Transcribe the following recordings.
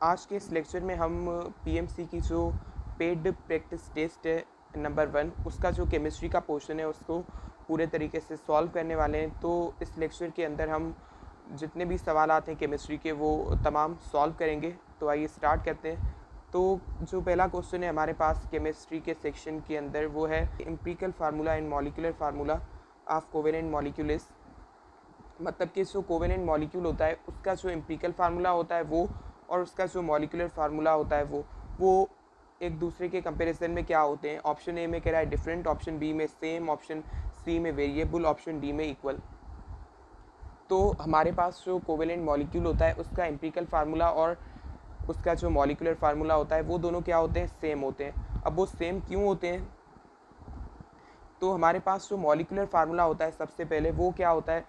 आज के इस लेक्चर में हम पीएमसी की जो पेड प्रैक्टिस टेस्ट है नंबर 1 उसका जो केमिस्ट्री का पोर्शन है उसको पूरे तरीके से सॉल्व करने वाले हैं। तो इस लेक्चर के अंदर हम जितने भी सवाल आते हैं केमिस्ट्री के वो तमाम सॉल्व करेंगे। तो आइए स्टार्ट करते हैं। तो जो पहला क्वेश्चन है हमारे पास केमिस्ट्री के सेक्शन के अंदर वो है empirical formula and molecular formula of covalent molecules. मतलब कि जो कोवेलेंट मॉलिक्यूल होता है उसका जो एम्पिरिकल फार्मूला होता है वो और उसका जो मॉलिक्यूलर फार्मूला होता है वो एक दूसरे के कंपैरिजन में क्या होते हैं। ऑप्शन ए में कह रहा है डिफरेंट, ऑप्शन बी में सेम, ऑप्शन सी में वेरिएबल, ऑप्शन डी में इक्वल। तो हमारे पास जो कोवेलेंट मॉलिक्यूल होता है उसका एम्पिरिकल फार्मूला और उसका जो मॉलिक्यूलर फार्मूला होता है वो दोनों क्या होते हैं, सेम होते हैं। अब वो सेम क्यों होते हैं, तो हमारे पास जो मॉलिक्यूलर फार्मूला होता है सबसे पहले वो क्या होता है,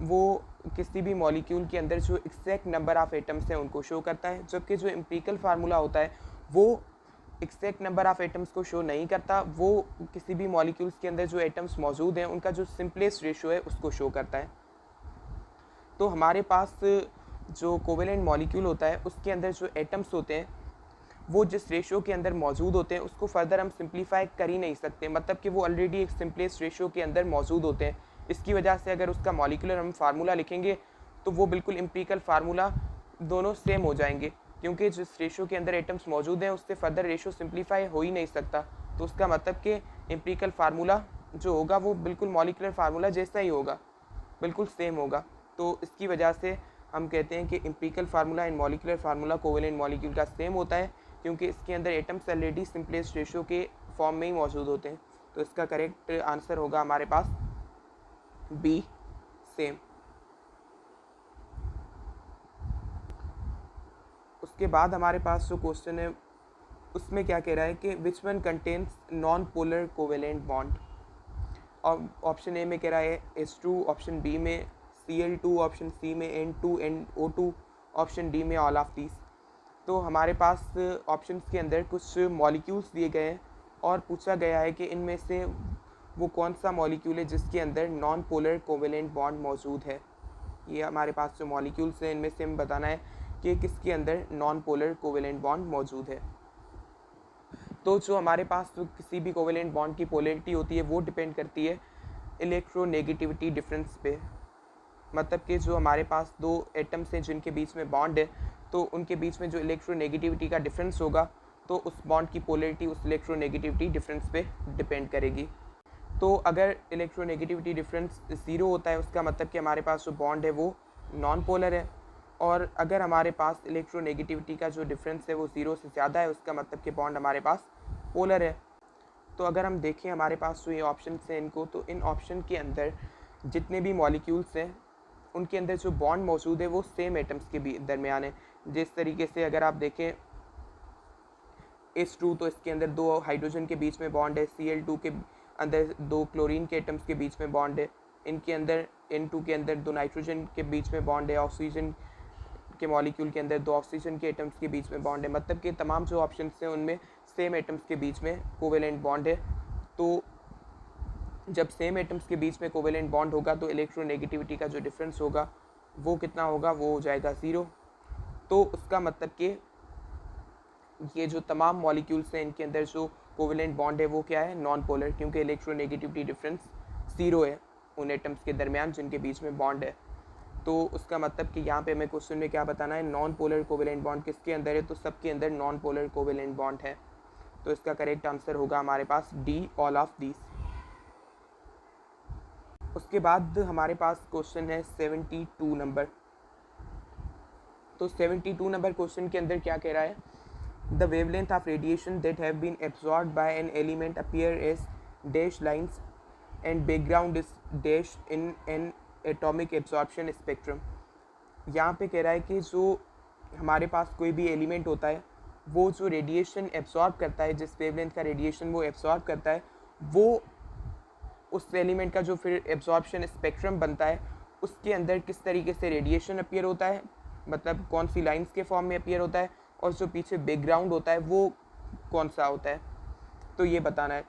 वो किसी भी मॉलिक्यूल के अंदर जो एक्जैक्ट नंबर ऑफ़ एटम्स हैं उनको शो करता है, जबकि जो एम्पिरिकल फार्मूला होता है वो एक्जैक्ट नंबर ऑफ़ एटम्स को शो नहीं करता, वो किसी भी मॉलिक्यूल्स के अंदर जो एटम्स मौजूद हैं उनका जो सिंपलेस्ट रेशो है उसको शो करता है। तो हमारे पास जो कोवेलेंट मॉलिक्यूल होता है उसके अंदर जो एटम्स होते हैं वो जिस रेशो के अंदर मौजूद होते हैं उसको फर्दर हम सिंप्लीफाई कर ही नहीं सकते, मतलब कि वो ऑलरेडी एक सिंपलेस्ट रेशो के अंदर मौजूद होते हैं। इसकी वजह से अगर उसका मॉलिक्यूलर हम फार्मूला लिखेंगे तो वो बिल्कुल एम्पिरिकल फार्मूला दोनों सेम हो जाएंगे, क्योंकि जिस रेशो के अंदर एटम्स मौजूद हैं उससे फर्दर रेशो सिंप्लीफाई हो ही नहीं सकता। तो उसका मतलब कि एम्पिरिकल फार्मूला जो होगा वो बिल्कुल मॉलिक्यूलर फार्मूला जैसा ही होगा, बिल्कुल सेम होगा। तो इसकी वजह से हम कहते हैं कि empirical formula and molecular formula covalent molecule का सेम होता है, क्योंकि इसके अंदर एटम्स ऑलरेडी सिंपलेस्ट रेशो के फॉर्म में ही मौजूद होते हैं। तो इसका करेक्ट आंसर होगा हमारे पास बी, सेम। उसके बाद हमारे पास जो क्वेश्चन है उसमें क्या कह रहा है कि which one contains non polar covalent bond. और ऑप्शन ए में कह रहा है H2, ऑप्शन बी में Cl2, ऑप्शन सी में N2NO2, ऑप्शन डी में ऑल ऑफ दीज। तो हमारे पास ऑप्शंस के अंदर कुछ मॉलिक्यूल्स दिए गए हैं और पूछा गया है कि इनमें से वो कौन सा मॉलिक्यूल है जिसके अंदर नॉन पोलर कोवेलेंट बॉन्ड मौजूद है। ये हमारे पास जो मॉलिक्यूल्स हैं इनमें से हमें बताना है कि किसके अंदर नॉन पोलर कोवेलेंट बॉन्ड मौजूद है। तो जो हमारे पास जो किसी भी कोवेलेंट बॉन्ड की पोलैरिटी होती है वो डिपेंड करती है इलेक्ट्रोनेगेटिविटी डिफरेंस पे। मतलब कि जो हमारे पास दो एटम्स हैं जिनके बीच में बॉन्ड है तो उनके बीच में जो इलेक्ट्रोनेगेटिविटी का डिफरेंस होगा तो उस बॉन्ड की पोलैरिटी उस इलेक्ट्रोनेगेटिविटी डिफरेंस पे डिपेंड करेगी। तो अगर इलेक्ट्रोनेगेटिविटी डिफरेंस 0 होता है उसका मतलब कि हमारे पास जो बॉन्ड है वो नॉन पोलर है, और अगर हमारे पास इलेक्ट्रोनेगेटिविटी का जो डिफरेंस है वो 0 से ज़्यादा है उसका मतलब कि बॉन्ड हमारे पास पोलर है। तो अगर हम देखें हमारे पास जो ये ऑप्शन हैं इनको, तो इन ऑप्शन के अंदर जितने भी मॉलिक्यूल्स हैं उनके अंदर जो बॉन्ड मौजूद है वो सेम एटम्स के भी दरमियान है। जिस तरीके से अगर आप देखें H2 तो इसके अंदर दो हाइड्रोजन के बीच में बॉन्ड है, Cl2 के अंदर दो क्लोरीन के एटम्स के बीच में बॉन्ड है, इनके अंदर N2 के अंदर दो नाइट्रोजन के बीच में बॉन्ड है, ऑक्सीजन के मॉलिक्यूल के अंदर दो ऑक्सीजन के एटम्स के बीच में बॉन्ड है। मतलब कि तमाम जो ऑप्शंस हैं उनमें सेम एटम्स के बीच में कोवेलेंट बॉन्ड है। तो जब सेम एटम्स के बीच में कोवेलेंट बॉन्ड होगा तो इलेक्ट्रोनेगेटिविटी का जो डिफरेंस होगा वो कितना होगा, वो हो जाएगा 0। तो उसका मतलब कि ये जो तमाम मॉलिक्यूल्स हैं इनके अंदर जो कोवेलेंट बॉन्ड है वो क्या है, नॉन पोलर, क्योंकि इलेक्ट्रोनेगेटिविटी डिफरेंस 0 है उन एटम्स के दरमियान जिनके बीच में बॉन्ड है। तो उसका मतलब कि यहाँ पे हमें क्वेश्चन में क्या बताना है, नॉन पोलर कोवेलेंट बॉन्ड किसके अंदर है, तो सबके अंदर नॉन पोलर कोवेलेंट बॉन्ड है। तो इसका करेक्ट आंसर होगा हमारे पास डी, ऑल ऑफ दीज। उसके बाद हमारे पास क्वेश्चन है 72 नंबर। तो 72 नंबर क्वेश्चन के अंदर क्या कह रहा है, the wavelength of radiation that have been absorbed by an element appear as dash lines and background is dash in an atomic absorption spectrum. यहाँ पे कह रहा है कि जो हमारे पास कोई भी एलिमेंट होता है वो जो रेडिएशन एब्जॉर्ब करता है, जिस वेवलेंथ का रेडिएशन वो एब्जॉर्ब करता है, वो उस एलिमेंट का जो फिर एब्जॉर्प्शन स्पेक्ट्रम बनता है उसके अंदर किस तरीके से रेडिएशन अपीयर होता है, मतलब कौन सी लाइंस के फॉर्म में अपीयर होता है, और जो पीछे बैकग्राउंड होता है वो कौन सा होता है, तो ये बताना है।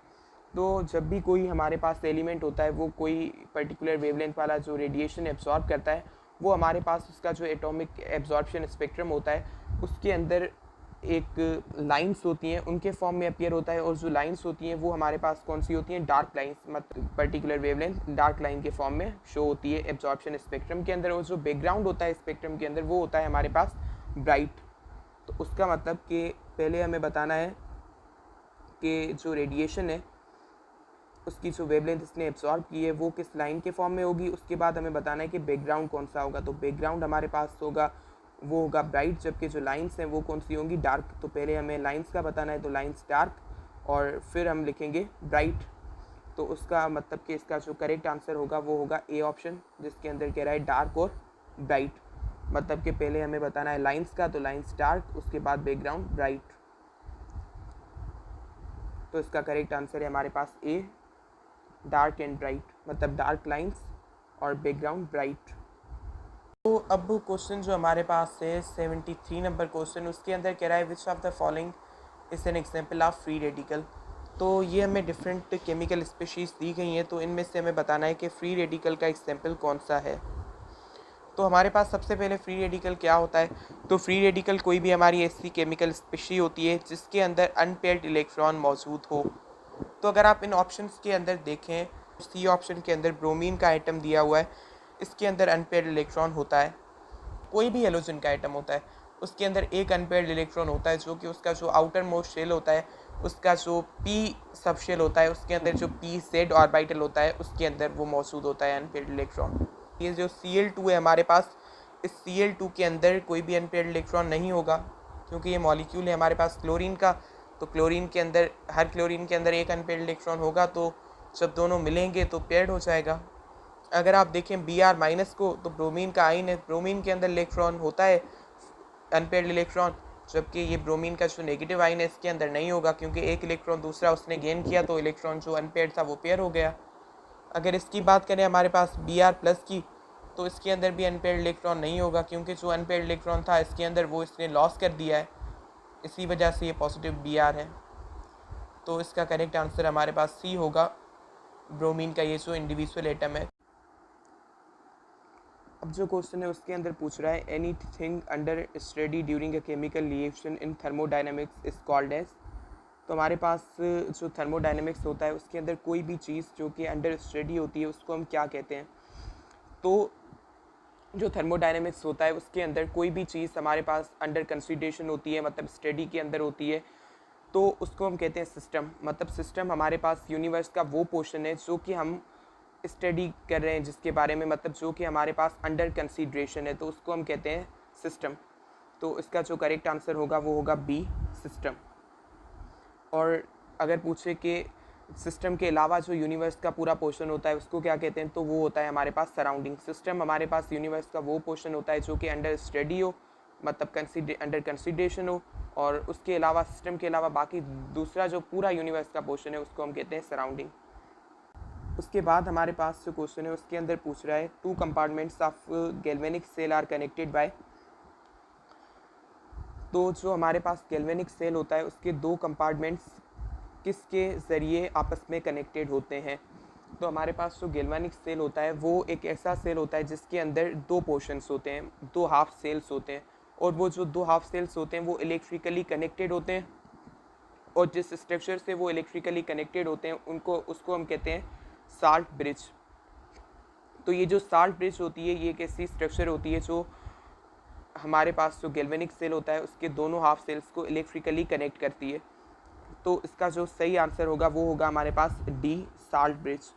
तो जब भी कोई हमारे पास एलिमेंट होता है वो कोई पर्टिकुलर वेवलेंथ वाला जो रेडिएशन एब्जॉर्ब करता है वो हमारे पास उसका जो एटॉमिक एब्जॉर्प्शन स्पेक्ट्रम होता है उसके अंदर एक लाइंस होती हैं, उनके फॉर्म में अपीयर होता है, और जो लाइंस होती हैं वो हमारे पास कौन सी होती हैं, डार्क लाइंस, मतलब पर्टिकुलर वेवलेंथ डार्क लाइन के फॉर्म में शो होती है एब्जॉर्प्शन स्पेक्ट्रम के अंदर। और जो बैकग्राउंड होता है स्पेक्ट्रम के अंदर वो होता है हमारे पास ब्राइट। तो उसका मतलब कि पहले हमें बताना है कि जो रेडिएशन है उसकी जो वेवलेंथ इसने एब्जॉर्ब की है वो किस लाइन के फॉर्म में होगी। उसके बाद हमें बताना है कि बैकग्राउंड कौन सा होगा। तो बैकग्राउंड हमारे पास होगा वो होगा ब्राइट, जबकि जो लाइंस हैं वो कौन सी होंगी, डार्क। तो पहले हमें लाइंस का बताना है, तो लाइंस डार्क और फिर हम लिखेंगे ब्राइट। तो उसका मतलब कि इसका जो करेक्ट आंसर होगा वो होगा ए ऑप्शन, जिसके अंदर कह रहा है डार्क और ब्राइट। मतलब कि पहले हमें बताना है लाइंस का, तो लाइंस डार्क, उसके बाद बैकग्राउंड ब्राइट। तो इसका करेक्ट आंसर है हमारे पास ए, डार्क एंड ब्राइट, मतलब डार्क लाइंस और बैकग्राउंड ब्राइट। तो अब क्वेश्चन जो हमारे पास है 73 नंबर क्वेश्चन, उसके अंदर कह रहा है विच of the following is an example of free radical. तो ये हमें डिफरेंट केमिकल स्पीशीज़ दी गई हैं, तो इनमें से हमें बताना है कि फ्री रेडिकल का एग्जांपल कौन सा है। तो हमारे पास सबसे पहले फ्री रेडिकल क्या होता है। तो फ्री रेडिकल कोई भी हमारी ऐसी केमिकल स्पीशी होती है जिसके अंदर अनपेयर्ड इलेक्ट्रॉन मौजूद हो। तो अगर आप इन ऑप्शंस के अंदर देखें, सी ऑप्शन के अंदर ब्रोमीन का आइटम दिया हुआ है, इसके अंदर अनपेयर्ड इलेक्ट्रॉन होता है। कोई भी हेलोजन का आइटम होता है उसके अंदर एक अनपेयर्ड इलेक्ट्रॉन होता है, जो कि उसका जो आउटर मोस्ट शेल होता है, उसका जो पी सब शेल होता है, उसके अंदर जो पी जेड ऑर्बिटल होता है उसके अंदर वो मौजूद होता है अनपेयर्ड इलेक्ट्रॉन। ये जो Cl2 है हमारे पास, इस Cl2 के अंदर कोई भी अनपेयर्ड इलेक्ट्रॉन नहीं होगा, क्योंकि ये मॉलिक्यूल है हमारे पास क्लोरीन का। तो क्लोरीन के अंदर, हर क्लोरीन के अंदर एक अनपेयर्ड इलेक्ट्रॉन होगा, तो जब दोनों मिलेंगे तो पेयर्ड हो जाएगा। अगर आप देखें Br- को, तो ब्रोमीन का आइन है, ब्रोमीन के अंदर इलेक्ट्रॉन होता है अनपेयर्ड इलेक्ट्रॉन, जबकि ये ब्रोमीन का जो नेगेटिव आइन है इसके अंदर नहीं होगा, क्योंकि एक इलेक्ट्रॉन दूसरा उसने गेन किया, तो इलेक्ट्रॉन जो अनपेयर्ड था वो पेयर हो गया। अगर इसकी बात करें हमारे पास Br+ की, तो इसके अंदर भी अनपेयर्ड इलेक्ट्रॉन नहीं होगा, क्योंकि जो अनपेयर्ड इलेक्ट्रॉन था इसके अंदर वो इसने लॉस कर दिया है, इसी वजह से ये पॉजिटिव Br है। तो इसका करेक्ट आंसर हमारे पास सी होगा, ब्रोमीन का ये जो इंडिविजुअल एटम है। अब जो क्वेश्चन है उसके अंदर पूछ रहा है anything under study during a chemical reaction in thermodynamics is called as. तो हमारे पास जो थर्मोडायनेमिक्स होता है उसके अंदर कोई भी चीज़ जो कि अंडर स्टडी होती है उसको हम क्या कहते हैं। तो जो थर्मोडायनेमिक्स होता है उसके अंदर कोई भी चीज़ हमारे पास अंडर कंसिडरेशन होती है, मतलब स्टडी के अंदर होती है, तो उसको हम कहते हैं सिस्टम। मतलब सिस्टम हमारे पास यूनिवर्स का वो पोर्शन है जो कि हम स्टडी कर रहे हैं, जिसके बारे में, मतलब जो कि हमारे पास अंडर कंसीडरेशन है, तो उसको हम कहते हैं सिस्टम। तो इसका जो करेक्ट आंसर होगा वो होगा बी, सिस्टम। और अगर पूछे कि सिस्टम के अलावा जो यूनिवर्स का पूरा पोर्शन होता है उसको क्या कहते हैं, तो वो होता है हमारे पास सराउंडिंग। सिस्टम हमारे पास यूनिवर्स का वो पोर्शन होता है जो कि अंडर स्टडी हो, मतलब अंडर कंसीडरेशन हो, और उसके अलावा, सिस्टम के अलावा बाकी दूसरा जो पूरा यूनिवर्स का पोर्शन है उसको हम कहते हैं सराउंडिंग। उसके बाद हमारे पास जो क्वेश्चन है उसके अंदर पूछ रहा है two compartments of galvanic cell are connected by. तो जो हमारे पास गैल्वेनिक सेल होता है उसके दो कंपार्टमेंट्स किसके ज़रिए आपस में कनेक्टेड होते हैं। तो हमारे पास जो गैल्वेनिक सेल होता है वो एक ऐसा सेल होता है जिसके अंदर दो पोर्शंस होते हैं, दो हाफ सेल्स होते हैं, और वो जो दो हाफ सेल्स होते हैं वो इलेक्ट्रिकली कनेक्टेड होते हैं, और जिस स्ट्रक्चर से वो इलेक्ट्रिकली कनेक्टेड होते हैं उसको हम कहते हैं साल्ट ब्रिज। तो ये जो साल्ट ब्रिज होती है ये एक ऐसी स्ट्रक्चर होती है जो हमारे पास जो गैल्वेनिक सेल होता है उसके दोनों हाफ सेल्स को इलेक्ट्रिकली कनेक्ट करती है। तो इसका जो सही आंसर होगा वो होगा हमारे पास डी, साल्ट ब्रिज।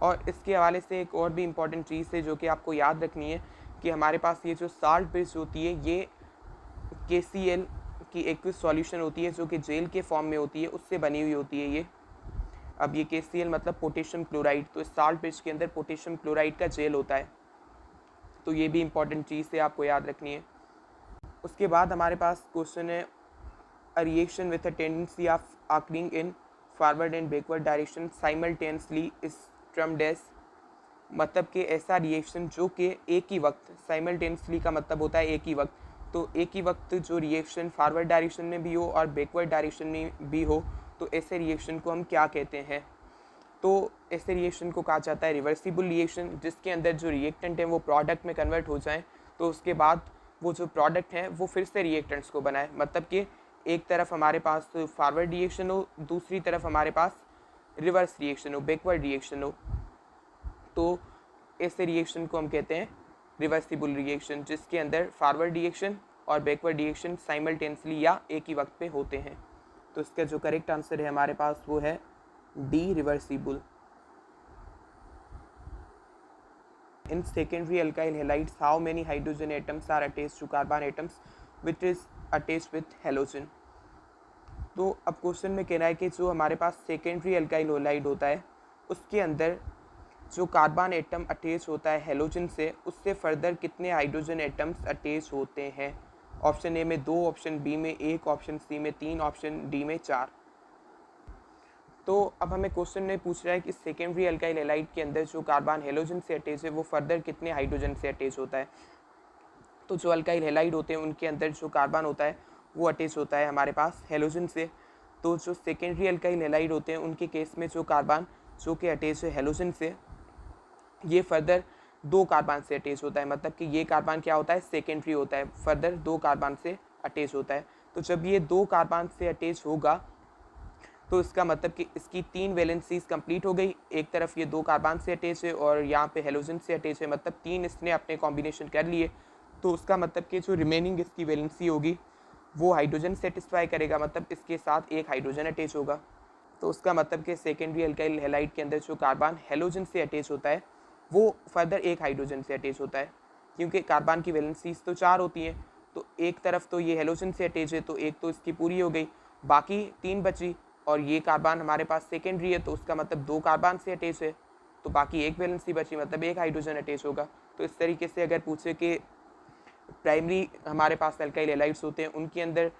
और इसके हवाले से एक और भी इम्पॉर्टेंट चीज़ है जो कि आपको याद रखनी है कि हमारे पास ये जो साल्ट ब्रिज होती है ये KCl की एक्विस सॉल्यूशन होती है जो कि जेल के फॉर्म में होती है, उससे बनी हुई होती है ये। अब ये KCl मतलब पोटेशियम क्लोराइड, तो इस साल्ट ब्रिज के अंदर पोटेशियम क्लोराइड का जेल होता है। तो ये भी इम्पॉर्टेंट चीज़ है, आपको याद रखनी है। उसके बाद हमारे पास क्वेश्चन है a reaction with a tendency of occurring in forward and backward direction simultaneously is termed as. मतलब कि ऐसा रिएक्शन जो कि एक ही वक्त, साइमल्टेनियसली का मतलब होता है एक ही वक्त, तो एक ही वक्त जो रिएक्शन फॉरवर्ड डायरेक्शन में भी हो और बैकवर्ड डायरेक्शन में भी हो, तो ऐसे रिएक्शन को हम क्या कहते हैं। तो ऐसे रिएक्शन को कहा जाता है रिवर्सिबल रिएक्शन, जिसके अंदर जो रिएक्टेंट है वो प्रोडक्ट में कन्वर्ट हो जाए, तो उसके बाद वो जो प्रोडक्ट है वो फिर से रिएक्टेंट्स को बनाए, मतलब कि एक तरफ हमारे पास फॉरवर्ड रिएक्शन हो, दूसरी तरफ हमारे पास रिवर्स रिएक्शन हो, बैकवर्ड रिएक्शन हो। तो ऐसे रिएक्शन को हम कहते हैं रिवर्सिबल रिएक्शन, जिसके अंदर फॉरवर्ड रिएक्शन और बैकवर्ड रिएक्शन साइमल्टेनियसली या एक ही वक्त पे होते हैं। तो इसका जो करेक्ट आंसर है हमारे पास वो है D, reversible. In secondary alkyl halides, how many hydrogen atoms are attached to carbon atoms which is attached with halogen? तो अब क्वेश्चन में कह रहा है कि जो हमारे पास सेकेंडरी अल्काइल हैलाइड होता है उसके अंदर जो कार्बन एटम अटैच होता है हेलोजन से, उससे फर्दर कितने हाइड्रोजन एटम्स अटैच होते हैं? ऑप्शन ए में 2, ऑप्शन बी में 1, ऑप्शन सी में 3, ऑप्शन डी में 4। तो अब हमें क्वेश्चन में पूछ रहा है कि सेकेंडरी अल्काइल हैलाइड के अंदर जो कार्बन हेलोजन से अटैच है वो फर्दर कितने हाइड्रोजन से अटैच होता है। तो जो अल्काइल हैलाइड होते हैं उनके अंदर जो कार्बन होता है वो अटैच होता है हमारे पास हेलोजन से। तो जो सेकेंडरी अल्काइल हैलाइड होते हैं उनके केस में जो कार्बन जो कि अटैच है हेलोजन से, ये फर्दर 2 कार्बन से अटैच होता है, मतलब कि ये कार्बन क्या होता है, सेकेंडरी होता है, फर्दर 2 कार्बन से अटैच होता है। तो जब ये 2 कार्बन से अटैच होगा तो इसका मतलब कि इसकी 3 वैलेंसीज कंप्लीट हो गई। एक तरफ ये 2 कार्बन से अटैच है और यहाँ पे हेलोजन से अटैच है, मतलब 3 इसने अपने कॉम्बिनेशन कर लिए। तो उसका मतलब कि जो रिमेनिंग इसकी वैलेंसी होगी वो हाइड्रोजन सेटिस्फाई करेगा, मतलब इसके साथ एक हाइड्रोजन अटैच होगा। तो उसका मतलब कि सेकेंडरी अल्काइल हैलाइड के अंदर जो कार्बन हेलोजन से अटैच होता है वो फर्दर एक हाइड्रोजन से अटैच होता है, क्योंकि कार्बन की वैलेंसीज तो 4 होती हैं। तो एक तरफ तो ये हेलोजन से अटैच है तो एक तो इसकी पूरी हो गई, बाकी 3 बची, और ये कार्बन हमारे पास सेकेंडरी है तो उसका मतलब 2 कार्बन से अटैच है, तो बाकी एक वैलेंसी बची, मतलब एक हाइड्रोजन अटैच होगा। तो इस तरीके से अगर पूछे कि प्राइमरी हमारे पास अल्काइल हैलाइड्स होते हैं उनके अंदर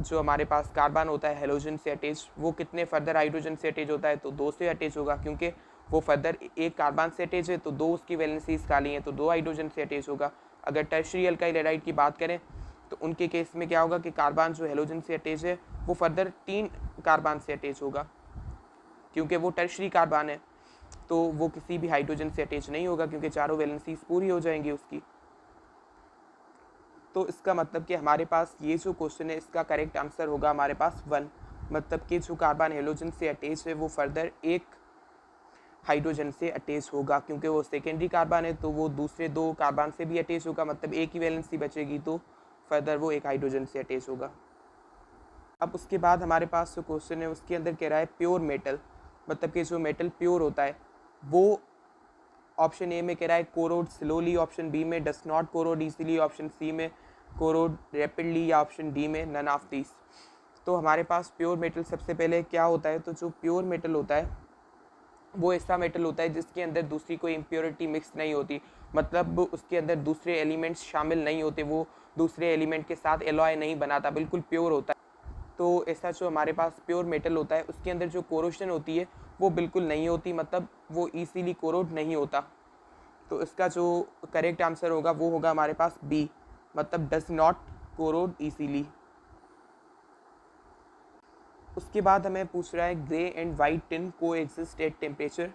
जो हमारे पास कार्बन होता है हेलोजन से अटैच, वो कितने फर्दर हाइड्रोजन से अटैच होता है, तो 2 से अटैच होगा, क्योंकि वो फर्दर एक कार्बन से अटैच है तो 2 उसकी वैलेंसीज खाली हैं तो 2 हाइड्रोजन से अटैच होगा। अगर टर्शियरी अल्काइल हैलाइड की बात करें तो उनके केस में क्या होगा कि कार्बन जो हेलोजन से अटैच है वो फर्दर 3 कार्बन से अटैच होगा, क्योंकि वो टर्शियरी कार्बन है, तो वो किसी भी हाइड्रोजन से अटैच नहीं होगा क्योंकि चारों वैलेंसीज पूरी हो जाएंगी उसकी। तो इसका मतलब कि हमारे पास ये जो क्वेश्चन है इसका करेक्ट आंसर होगा हमारे पास 1, मतलब कि जो कार्बन हेलोजन से अटैच है वो फर्दर एक हाइड्रोजन से अटैच होगा, क्योंकि वो सेकेंडरी कार्बन है तो वो दूसरे 2 कार्बन से भी अटैच होगा, मतलब एक ही वैलेंसी बचेगी, तो फर्दर वो एक हाइड्रोजन से अटैच होगा। अब उसके बाद हमारे पास जो क्वेश्चन है उसके अंदर कह रहा है प्योर मेटल, मतलब कि जो मेटल प्योर होता है वो ऑप्शन ए में कह रहा है कोरोड स्लोली, ऑप्शन बी में does not corrode easily, option C में कोरोड रैपिडली, या ऑप्शन डी में नन ऑफ दिस। तो हमारे पास प्योर मेटल सबसे पहले क्या होता है, तो जो प्योर मेटल होता है वो ऐसा मेटल होता है जिसके अंदर दूसरी कोई इम्प्योरिटी मिक्स नहीं होती, मतलब उसके अंदर दूसरे एलिमेंट्स शामिल नहीं होते, वो दूसरे एलिमेंट के साथ एलॉय नहीं बनाता, बिल्कुल प्योर होता है। तो ऐसा जो हमारे पास प्योर मेटल होता है उसके अंदर जो कोरोशन होती है वो बिल्कुल नहीं होती, मतलब वो इजीली कोरोड नहीं होता। तो इसका जो करेक्ट आंसर होगा वो होगा हमारे पास बी, मतलब डज नॉट कोरोड इजीली। उसके बाद हमें पूछ रहा है ग्रे एंड वाइट टिन को एग्जिस्ट एट टेम्परेचर।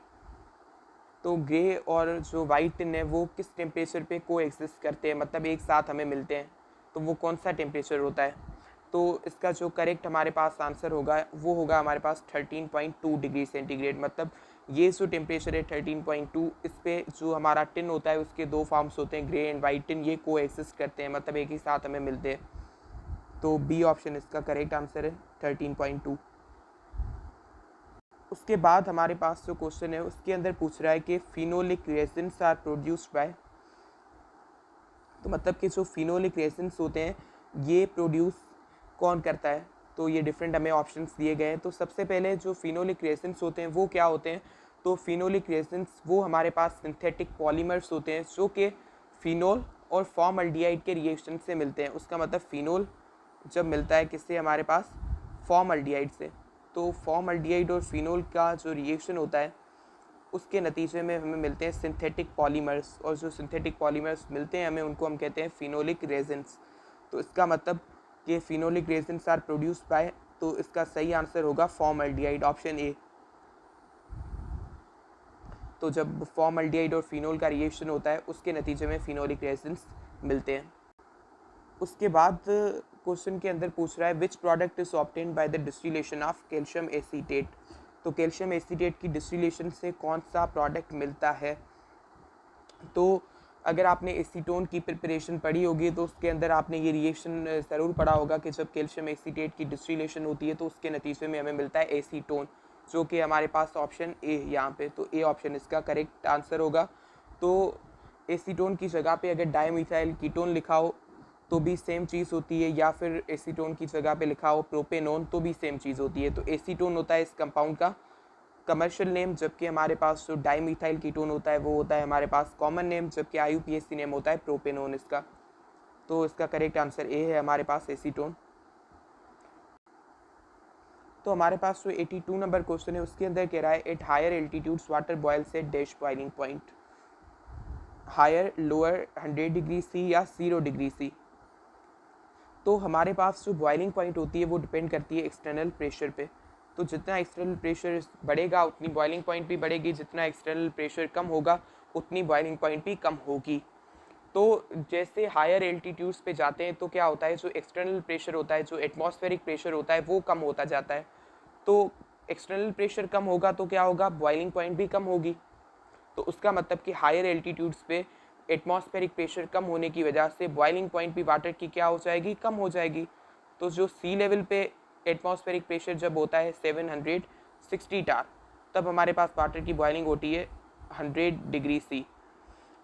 तो ग्रे और जो वाइट टिन है वो किस टेम्परेचर पे को एग्जिस्ट करते हैं, मतलब एक साथ हमें मिलते हैं, तो वो कौन सा टेम्परेचर होता है। तो इसका जो करेक्ट हमारे पास आंसर होगा वो होगा हमारे पास 13.2 डिग्री सेंटीग्रेड, मतलब ये जो टेम्परेचर है 13.2, इस पे जो हमारा टिन होता है उसके 2 फॉर्म्स होते हैं, ग्रे एंड वाइट टिन, ये को एग्जिस्ट करते हैं, मतलब एक ही साथ हमें मिलते हैं। तो बी ऑप्शन इसका करेक्ट आंसर है 13.2। उसके बाद हमारे पास जो क्वेश्चन है उसके अंदर पूछ रहा है कि phenolic resins are produced by, तो मतलब कि जो फिनोलिक रेजिन्स होते हैं ये प्रोड्यूस कौन करता है। तो ये डिफरेंट हमें ऑप्शंस दिए गए हैं। तो सबसे पहले जो फिनोलिक रेजिन्स होते हैं वो क्या होते हैं, तो फिनोलिक रेजिन्स वो हमारे पास सिंथेटिक पॉलीमर्स होते हैं जो कि फिनोल और फॉर्मल्डिहाइड के रिएक्शन से मिलते हैं। उसका मतलब फिनोल जब मिलता है किससे, हमारे पास फॉर्मल्डिहाइड से, तो फॉर्मल्डिहाइड और फिनोल का जो रिएक्शन होता है उसके नतीजे में हमें मिलते हैं सिंथेटिक पॉलीमर्स, और जो सिंथेटिक पॉलीमर्स मिलते हैं हमें उनको हम कहते हैं फिनोलिक रेजिन्स। तो इसका मतलब कि phenolic resins are produced by, तो इसका सही आंसर होगा फॉर्मल्डिहाइड, ऑप्शन ए। तो जब फॉर्मल्डिहाइड और फिनोल का रिएक्शन होता है उसके नतीजे में फिनोलिक रेजिन्स मिलते हैं। उसके बाद क्वेश्चन के अंदर पूछ रहा है which product is obtained by the distillation of calcium acetate. तो कैल्शियम एसीटेट की डिस्टिलेशन से कौन सा प्रोडक्ट मिलता है। तो अगर आपने एसीटोन की प्रिपरेशन पढ़ी होगी तो उसके अंदर आपने ये रिएक्शन ज़रूर पढ़ा होगा कि जब कैल्शियम एसीटेट की डिस्टिलेशन होती है तो उसके नतीजे में हमें मिलता है एसीटोन, जो कि हमारे पास ऑप्शन ए यहाँ पे, तो ए ऑप्शन इसका करेक्ट आंसर होगा। तो एसीटोन की जगह पे अगर डाईमिथाइल कीटोन लिखा हो तो भी सेम चीज़ होती है, या फिर एसीटोन की जगह पे लिखा हो प्रोपेनोन तो भी सेम चीज़ होती है। तो एसीटोन होता है इस कंपाउंड का कमर्शियल नेम, जबकि हमारे पास जो डाईमिथाइल कीटोन होता है वो होता है हमारे पास कॉमन नेम, जबकि IUPAC नेम होता है प्रोपेनोन इसका। तो इसका करेक्ट आंसर ए है हमारे पास एसीटोन। तो हमारे पास जो 82 नंबर क्वेश्चन है उसके अंदर कह रहा है at higher altitudes water boils at dash boiling point, higher lower 100 degree C या 0 डिग्री सी। तो हमारे पास जो बॉइलिंग पॉइंट होती है वो डिपेंड करती है एक्सटर्नल प्रेशर पे। तो जितना एक्सटर्नल प्रेशर बढ़ेगा उतनी बॉइलिंग पॉइंट भी बढ़ेगी, जितना एक्सटर्नल प्रेशर कम होगा उतनी बॉइलिंग पॉइंट भी कम होगी। तो जैसे हायर एल्टीट्यूड्स पे जाते हैं तो क्या होता है, जो एक्सटर्नल प्रेशर होता है, जो एटमॉस्फेरिक प्रेशर होता है वो कम होता जाता है। तो एक्सटर्नल प्रेशर कम होगा तो क्या होगा, बॉइलिंग पॉइंट भी कम होगी। तो उसका मतलब कि हायर एल्टीट्यूड्स पे एटमॉस्फेरिक प्रेशर कम होने की वजह से बॉइलिंग पॉइंट भी वाटर की क्या हो जाएगी, कम हो जाएगी। तो जो सी लेवल पे एटमॉस्फेरिक प्रेशर जब होता है 760 टार, तब हमारे पास वाटर की बॉइलिंग होती है 100 डिग्री सी।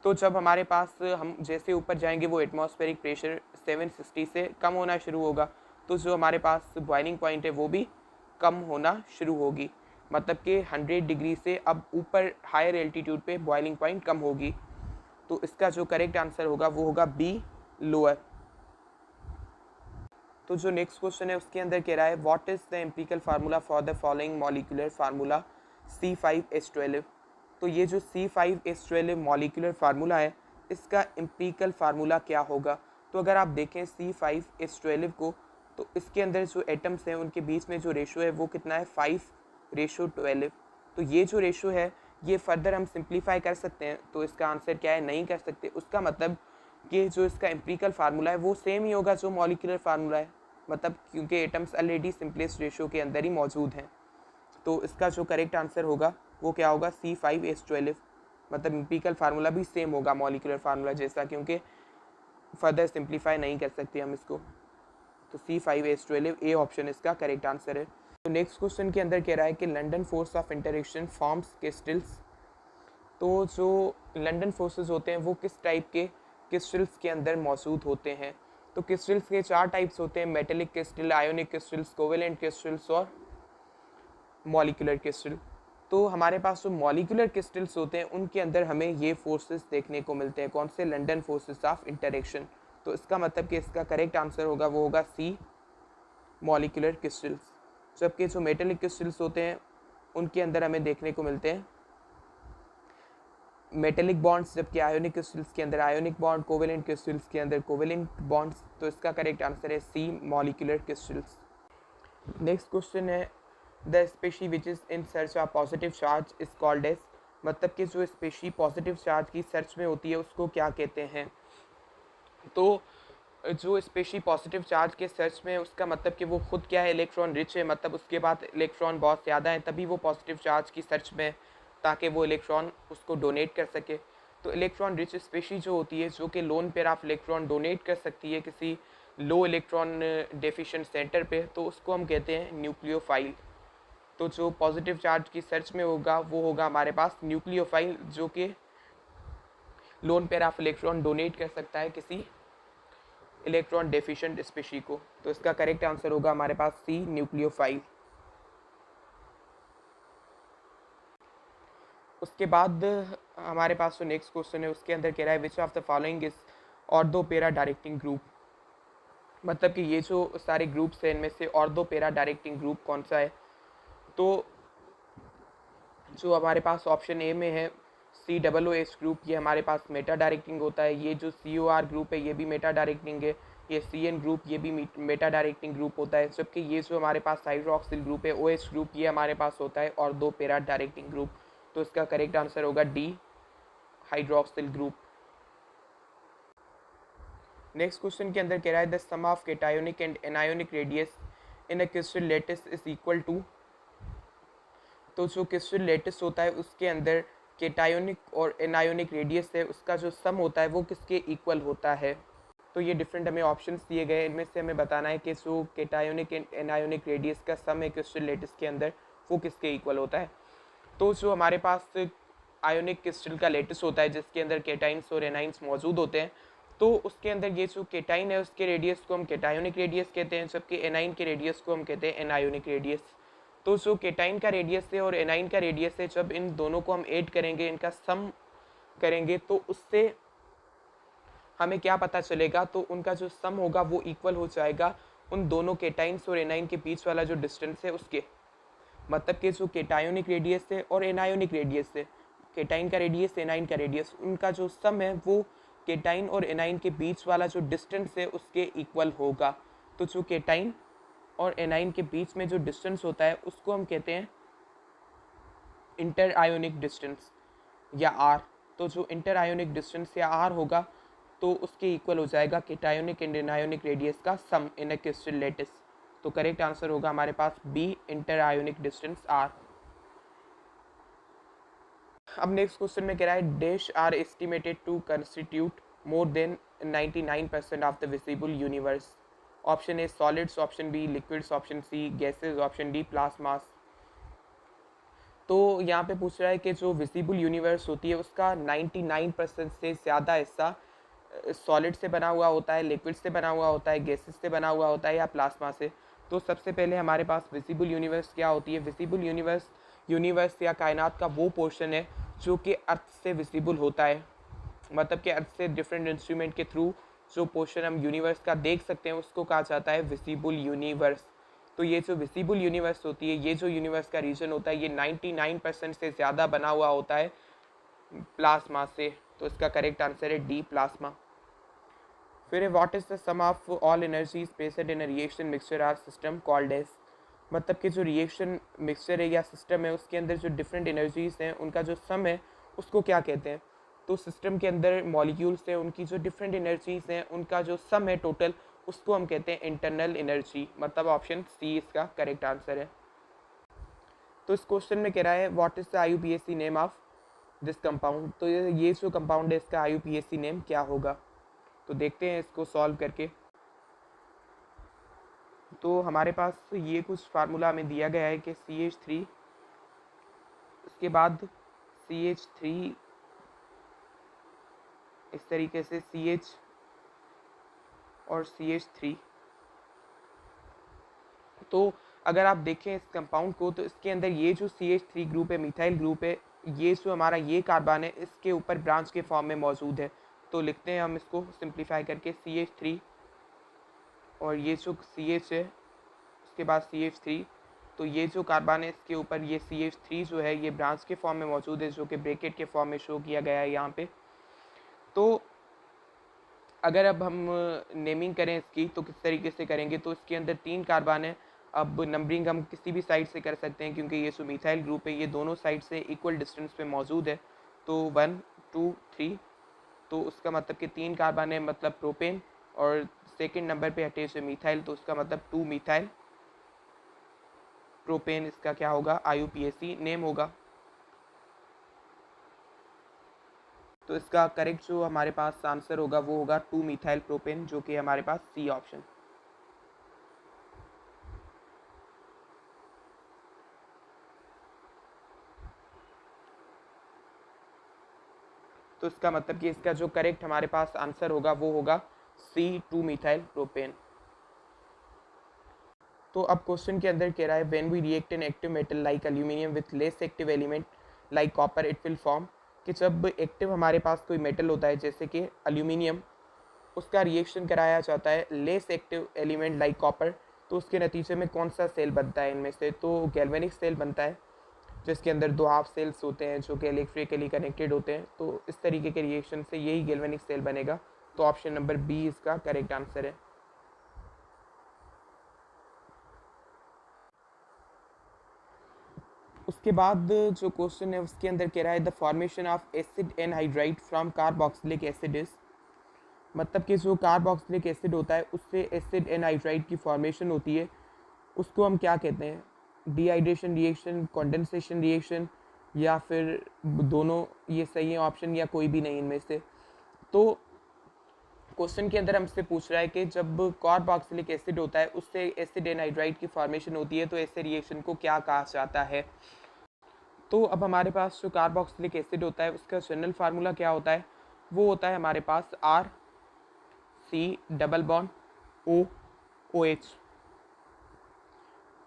तो जब हमारे पास हम जैसे ऊपर जाएंगे वो एटमॉस्फेरिक प्रेशर 760 से कम होना शुरू होगा, तो जो हमारे पास बॉइलिंग पॉइंट है वो भी कम होना शुरू होगी। मतलब कि 100 डिग्री से अब ऊपर हायर एल्टीट्यूड पे बॉइलिंग पॉइंट कम होगी। तो इसका जो करेक्ट आंसर होगा वो होगा बी, लोअर। तो जो नेक्स्ट क्वेश्चन है उसके अंदर कह रहा है what is the empirical formula for the following molecular formula C5H12। तो ये जो C5H12 मॉलिक्यूलर फार्मूला है इसका एम्पिरिकल फार्मूला क्या होगा। तो अगर आप देखें C5H12 को, तो इसके अंदर जो एटम्स हैं उनके बीच में जो रेशो है वो कितना है, 5:12। तो ये जो रेशो है ये फर्दर हम सिंप्लीफाई कर सकते हैं। तो इसका आंसर क्या है, नहीं कर सकते। उसका मतलब कि जो इसका एम्पिरिकल फार्मूला है वो सेम ही होगा जो मॉलिक्यूलर फार्मूला है, मतलब क्योंकि एटम्स ऑलरेडी सिंपलेस्ट रेशो के अंदर ही मौजूद हैं। तो इसका जो करेक्ट आंसर होगा वो क्या होगा, C5H12। मतलब एम्पिरिकल फार्मूला भी सेम होगा मॉलिक्यूलर फार्मूला जैसा, क्योंकि फर्दर सिंप्लीफाई नहीं कर सकते हम इसको। तो C5H12 ए ऑप्शन इसका करेक्ट आंसर है। तो नेक्स्ट क्वेश्चन के अंदर कह रहा है कि London force of interaction forms crystals. तो जो लंडन फोर्सेस होते हैं वो किस टाइप के क्रिस्टल्स के अंदर मौजूद होते हैं। तो क्रिस्टल्स के 4 टाइप्स होते हैं, metallic crystal, ionic crystals, covalent crystals और मॉलिक्यूलर क्रिस्टल। तो हमारे पास जो मॉलिक्यूलर क्रिस्टल्स होते हैं उनके अंदर हमें ये फोर्सेस देखने को मिलते हैं, कौन से, लंडन फोर्सेस ऑफ इंटरेक्शन। तो इसका मतलब कि इसका करेक्ट आंसर होगा वो होगा सी, मॉलिक्यूलर क्रिस्टल्स। जबकि जो मेटेलिक क्रिस्टल्स होते हैं उनके अंदर हमें देखने को मिलते हैं मेटेलिक बॉन्ड्स, जबकि आयोनिक क्रिस्टल्स के अंदर आयोनिक बॉन्ड, कोवेलेंट क्रिस्टल्स के अंदर कोवेलेंट बॉन्ड्स। तो इसका करेक्ट आंसर है C, molecular crystals. Next question है the species which is in search of positive charge is called as. मतलब कि जो स्पेशी पॉजिटिव चार्ज की सर्च में होती है उसको क्या कहते हैं। तो जो स्पेशी पॉजिटिव चार्ज के सर्च में, उसका मतलब कि वो खुद क्या है, इलेक्ट्रॉन रिच है, मतलब उसके बाद इलेक्ट्रॉन बहुत ज़्यादा है तभी वो पॉजिटिव चार्ज की सर्च में, ताकि वो इलेक्ट्रॉन उसको डोनेट कर सके। तो इलेक्ट्रॉन रिच स्पेशी जो होती है, जो कि lone pair of electron donate कर सकती है किसी लो इलेक्ट्रॉन डेफिशिएंट सेंटर पे, तो उसको हम कहते हैं न्यूक्लियोफाइल। तो जो पॉजिटिव चार्ज की सर्च में होगा वो होगा हमारे पास न्यूक्लियोफाइल, जो कि lone pair of electron donate कर सकता है किसी इलेक्ट्रॉन डेफिशिएंट स्पेशी को। तो इसका करेक्ट आंसर होगा हमारे पास सी, न्यूक्लियोफाइल। उसके बाद हमारे पास जो नेक्स्ट क्वेश्चन है उसके अंदर कह रहा है विच of the following is ortho para directing group. मतलब कि ये जो सारे ग्रुप्स हैं इनमें से ऑर्थो पैरा डायरेक्टिंग ग्रुप कौन सा है। तो जो हमारे पास ऑप्शन ए में है COOH ग्रुप, ये हमारे पास मेटा डायरेक्टिंग होता है। ये जो COR ग्रुप है ये भी मेटा डायरेक्टिंग है। ये CN ग्रुप ये भी मेटा डायरेक्टिंग ग्रुप होता है। जबकि ये जो हमारे पास हाइड्रोक्सिल ग्रुप है OH ग्रुप, ये हमारे पास होता है और दो पैरा डायरेक्टिंग ग्रुप। तो इसका करेक्ट आंसर होगा D, hydroxyl group. Next question के अंदर कह रहा है the sum of cationic and anionic radius in a crystal lattice is equal to. तो जो क्रिस्टल लेटिस होता है उसके अंदर कैटायोनिक और एनायोनिक रेडियस है उसका जो सम होता है वो किसके इक्वल होता है। तो ये डिफरेंट हमें ऑप्शंस दिए गए हैं, इनमें से हमें बताना है कि जो कैटायोनिक एंड एनायोनिक रेडियस का सम है क्रिस्टल लेटिस के अंदर वो किसके इक्वल होता है। तो जो हमारे पास आयोनिक क्रिस्टल का लेटिस होता है जिसके अंदर कैटाइंस और एनाइंस मौजूद होते हैं, तो उसके अंदर ये जो कैटाइन है उसके रेडियस को हम कैटायोनिक रेडियस कहते हैं, जबकि एनाइन के रेडियस को हम कहते हैं एनायोनिक रेडियस। तो जो कैटाइन का रेडियस है और एनाइन का रेडियस है, जब इन दोनों को हम ऐड करेंगे, इनका सम करेंगे, तो उससे हमें क्या पता चलेगा, तो उनका जो सम होगा वो इक्वल हो जाएगा उन दोनों कैटाइंस और एनाइन के बीच वाला जो डिस्टेंस है उसके। मतलब कि जो कैटायोनिक रेडियस है और एनायोनिक रेडियस है, कैटाइन का रेडियस एनाइन का रेडियस, उनका जो सम है वो कैटाइन और एनाइन के बीच वाला जो डिस्टेंस है उसके इक्वल होगा। तो जो कैटाइन और एनाइन के बीच में जो डिस्टेंस होता है उसको हम कहते हैं इंटर आयोनिक डिस्टेंस या आर। तो जो इंटर आयोनिक डिस्टेंस या आर होगा तो उसके इक्वल हो जाएगा कैटायोनिक एंड एनायोनिक रेडियस का sum in a crystal lattice. तो करेक्ट आंसर होगा हमारे पास B, interionic distance R. अब नेक्स्ट क्वेश्चन में कह रहा है dash are estimated to constitute more than 99% of the visible universe. Option A solids, option B liquids, option C gases, option D plasmas. तो यहाँ पे पूछ रहा है कि जो विजिबल यूनिवर्स होती है उसका 99% से ज़्यादा हिस्सा सॉलिड से बना हुआ होता है, लिक्विड से बना हुआ होता है, गैसेस से बना हुआ होता है या प्लाज्मा से। तो सबसे पहले हमारे पास विजिबल यूनिवर्स क्या होती है। विजिबल यूनिवर्स या कायनात का वो पोर्शन है जो कि अर्थ से विजिबल होता है, मतलब कि अर्थ से डिफरेंट इंस्ट्रूमेंट के थ्रू जो पोर्शन हम यूनिवर्स का देख सकते हैं उसको कहा जाता है विजिबल यूनिवर्स। तो ये जो विजिबल यूनिवर्स होती है, ये जो यूनिवर्स का रीजन होता है, ये 99% से ज़्यादा बना हुआ होता है प्लाज्मा से। तो इसका करेक्ट आंसर है डी, प्लाज्मा। फिर what is the sum of all energies present in a reaction mixture or system called as. मतलब कि जो रिएक्शन मिक्सचर है या सिस्टम है उसके अंदर जो डिफरेंट एनर्जीज हैं उनका जो सम है उसको क्या कहते हैं। तो सिस्टम के अंदर मॉलिक्यूल्स हैं, उनकी जो डिफरेंट एनर्जीज हैं उनका जो सम है टोटल, उसको हम कहते हैं इंटरनल एनर्जी। मतलब ऑप्शन सी इसका करेक्ट आंसर है। तो इस क्वेश्चन में कह रहा है what is the IUPAC name of this compound. तो ये जो कंपाउंड है इसका IUPAC नेम क्या होगा। तो देखते हैं इसको सॉल्व करके। तो हमारे पास ये कुछ फार्मूला हमें दिया गया है कि CH3, इसके बाद CH3, इस तरीके से CH और CH3। तो अगर आप देखें इस कंपाउंड को तो इसके अंदर ये जो CH3 ग्रुप है, मिथाइल ग्रुप है, ये जो हमारा ये कार्बन है इसके ऊपर ब्रांच के फॉर्म में मौजूद है। तो लिखते हैं हम इसको सिंप्लीफाई करके CH3 और ये जो CH है उसके बाद CH3। तो ये जो कार्बन है इसके ऊपर ये CH3 जो है ये ब्रांच के फॉर्म में मौजूद है, जो कि ब्रैकेट के फॉर्म में शो किया गया है यहाँ पे। तो अगर अब हम नेमिंग करें इसकी तो किस तरीके से करेंगे। तो इसके अंदर 3 कार्बन है। अब नंबरिंग हम किसी भी साइड से कर सकते हैं क्योंकि ये जो मिथाइल ग्रुप है ये दोनों साइड से इक्वल डिस्टेंस पे मौजूद है। तो 1 2 3, तो उसका मतलब कि 3 कार्बन है, मतलब प्रोपेन, और सेकेंड नंबर पे अटैच है मिथाइल, तो उसका मतलब 2 मिथाइल प्रोपेन। इसका क्या होगा, IUPAC नेम होगा। तो इसका करेक्ट जो हमारे पास आंसर होगा वो होगा 2 मिथाइल प्रोपेन, जो कि हमारे पास सी ऑप्शन। तो इसका मतलब कि इसका जो करेक्ट हमारे पास आंसर होगा वो होगा सी, 2 मिथाइल प्रोपेन। तो अब क्वेश्चन के अंदर कह रहा है when we react an active metal like aluminium with less active element like copper it will form. कि जब एक्टिव हमारे पास कोई मेटल होता है जैसे कि एल्यूमिनियम, उसका रिएक्शन कराया जाता है less active element like copper, तो उसके नतीजे में कौन सा सेल बनता है इनमें से। तो गैल्वेनिक सेल बनता है जिसके अंदर 2 हाफ सेल्स होते हैं जो कि इलेक्ट्रिकली कनेक्टेड होते हैं। तो इस तरीके के रिएक्शन से यही गैल्वेनिक सेल बनेगा। तो ऑप्शन नंबर बी इसका करेक्ट आंसर है। उसके बाद जो क्वेश्चन है उसके अंदर कह रहा है the formation of acid anhydride from carboxylic acid is. मतलब कि जो कार्बोक्सिलिक एसिड होता है उससे एसिड एनहाइड्राइड की फॉर्मेशन होती है, उसको हम क्या कहते हैं? डिहाइड्रेशन रिएक्शन, कंडेंसेशन रिएक्शन, या फिर दोनों ये सही है ऑप्शन, या कोई भी नहीं इनमें से? तो क्वेश्चन के अंदर हमसे पूछ रहा है कि जब कार्बोक्सिलिक एसिड होता है उससे एसिड एनहाइड्राइड की फॉर्मेशन होती है तो ऐसे रिएक्शन को क्या कहा जाता है? तो अब हमारे पास जो कार्बोक्सिलिक एसिड होता है उसका जनरल फार्मूला क्या होता है? वो होता है हमारे पास RC डबल बॉन्ड OOH।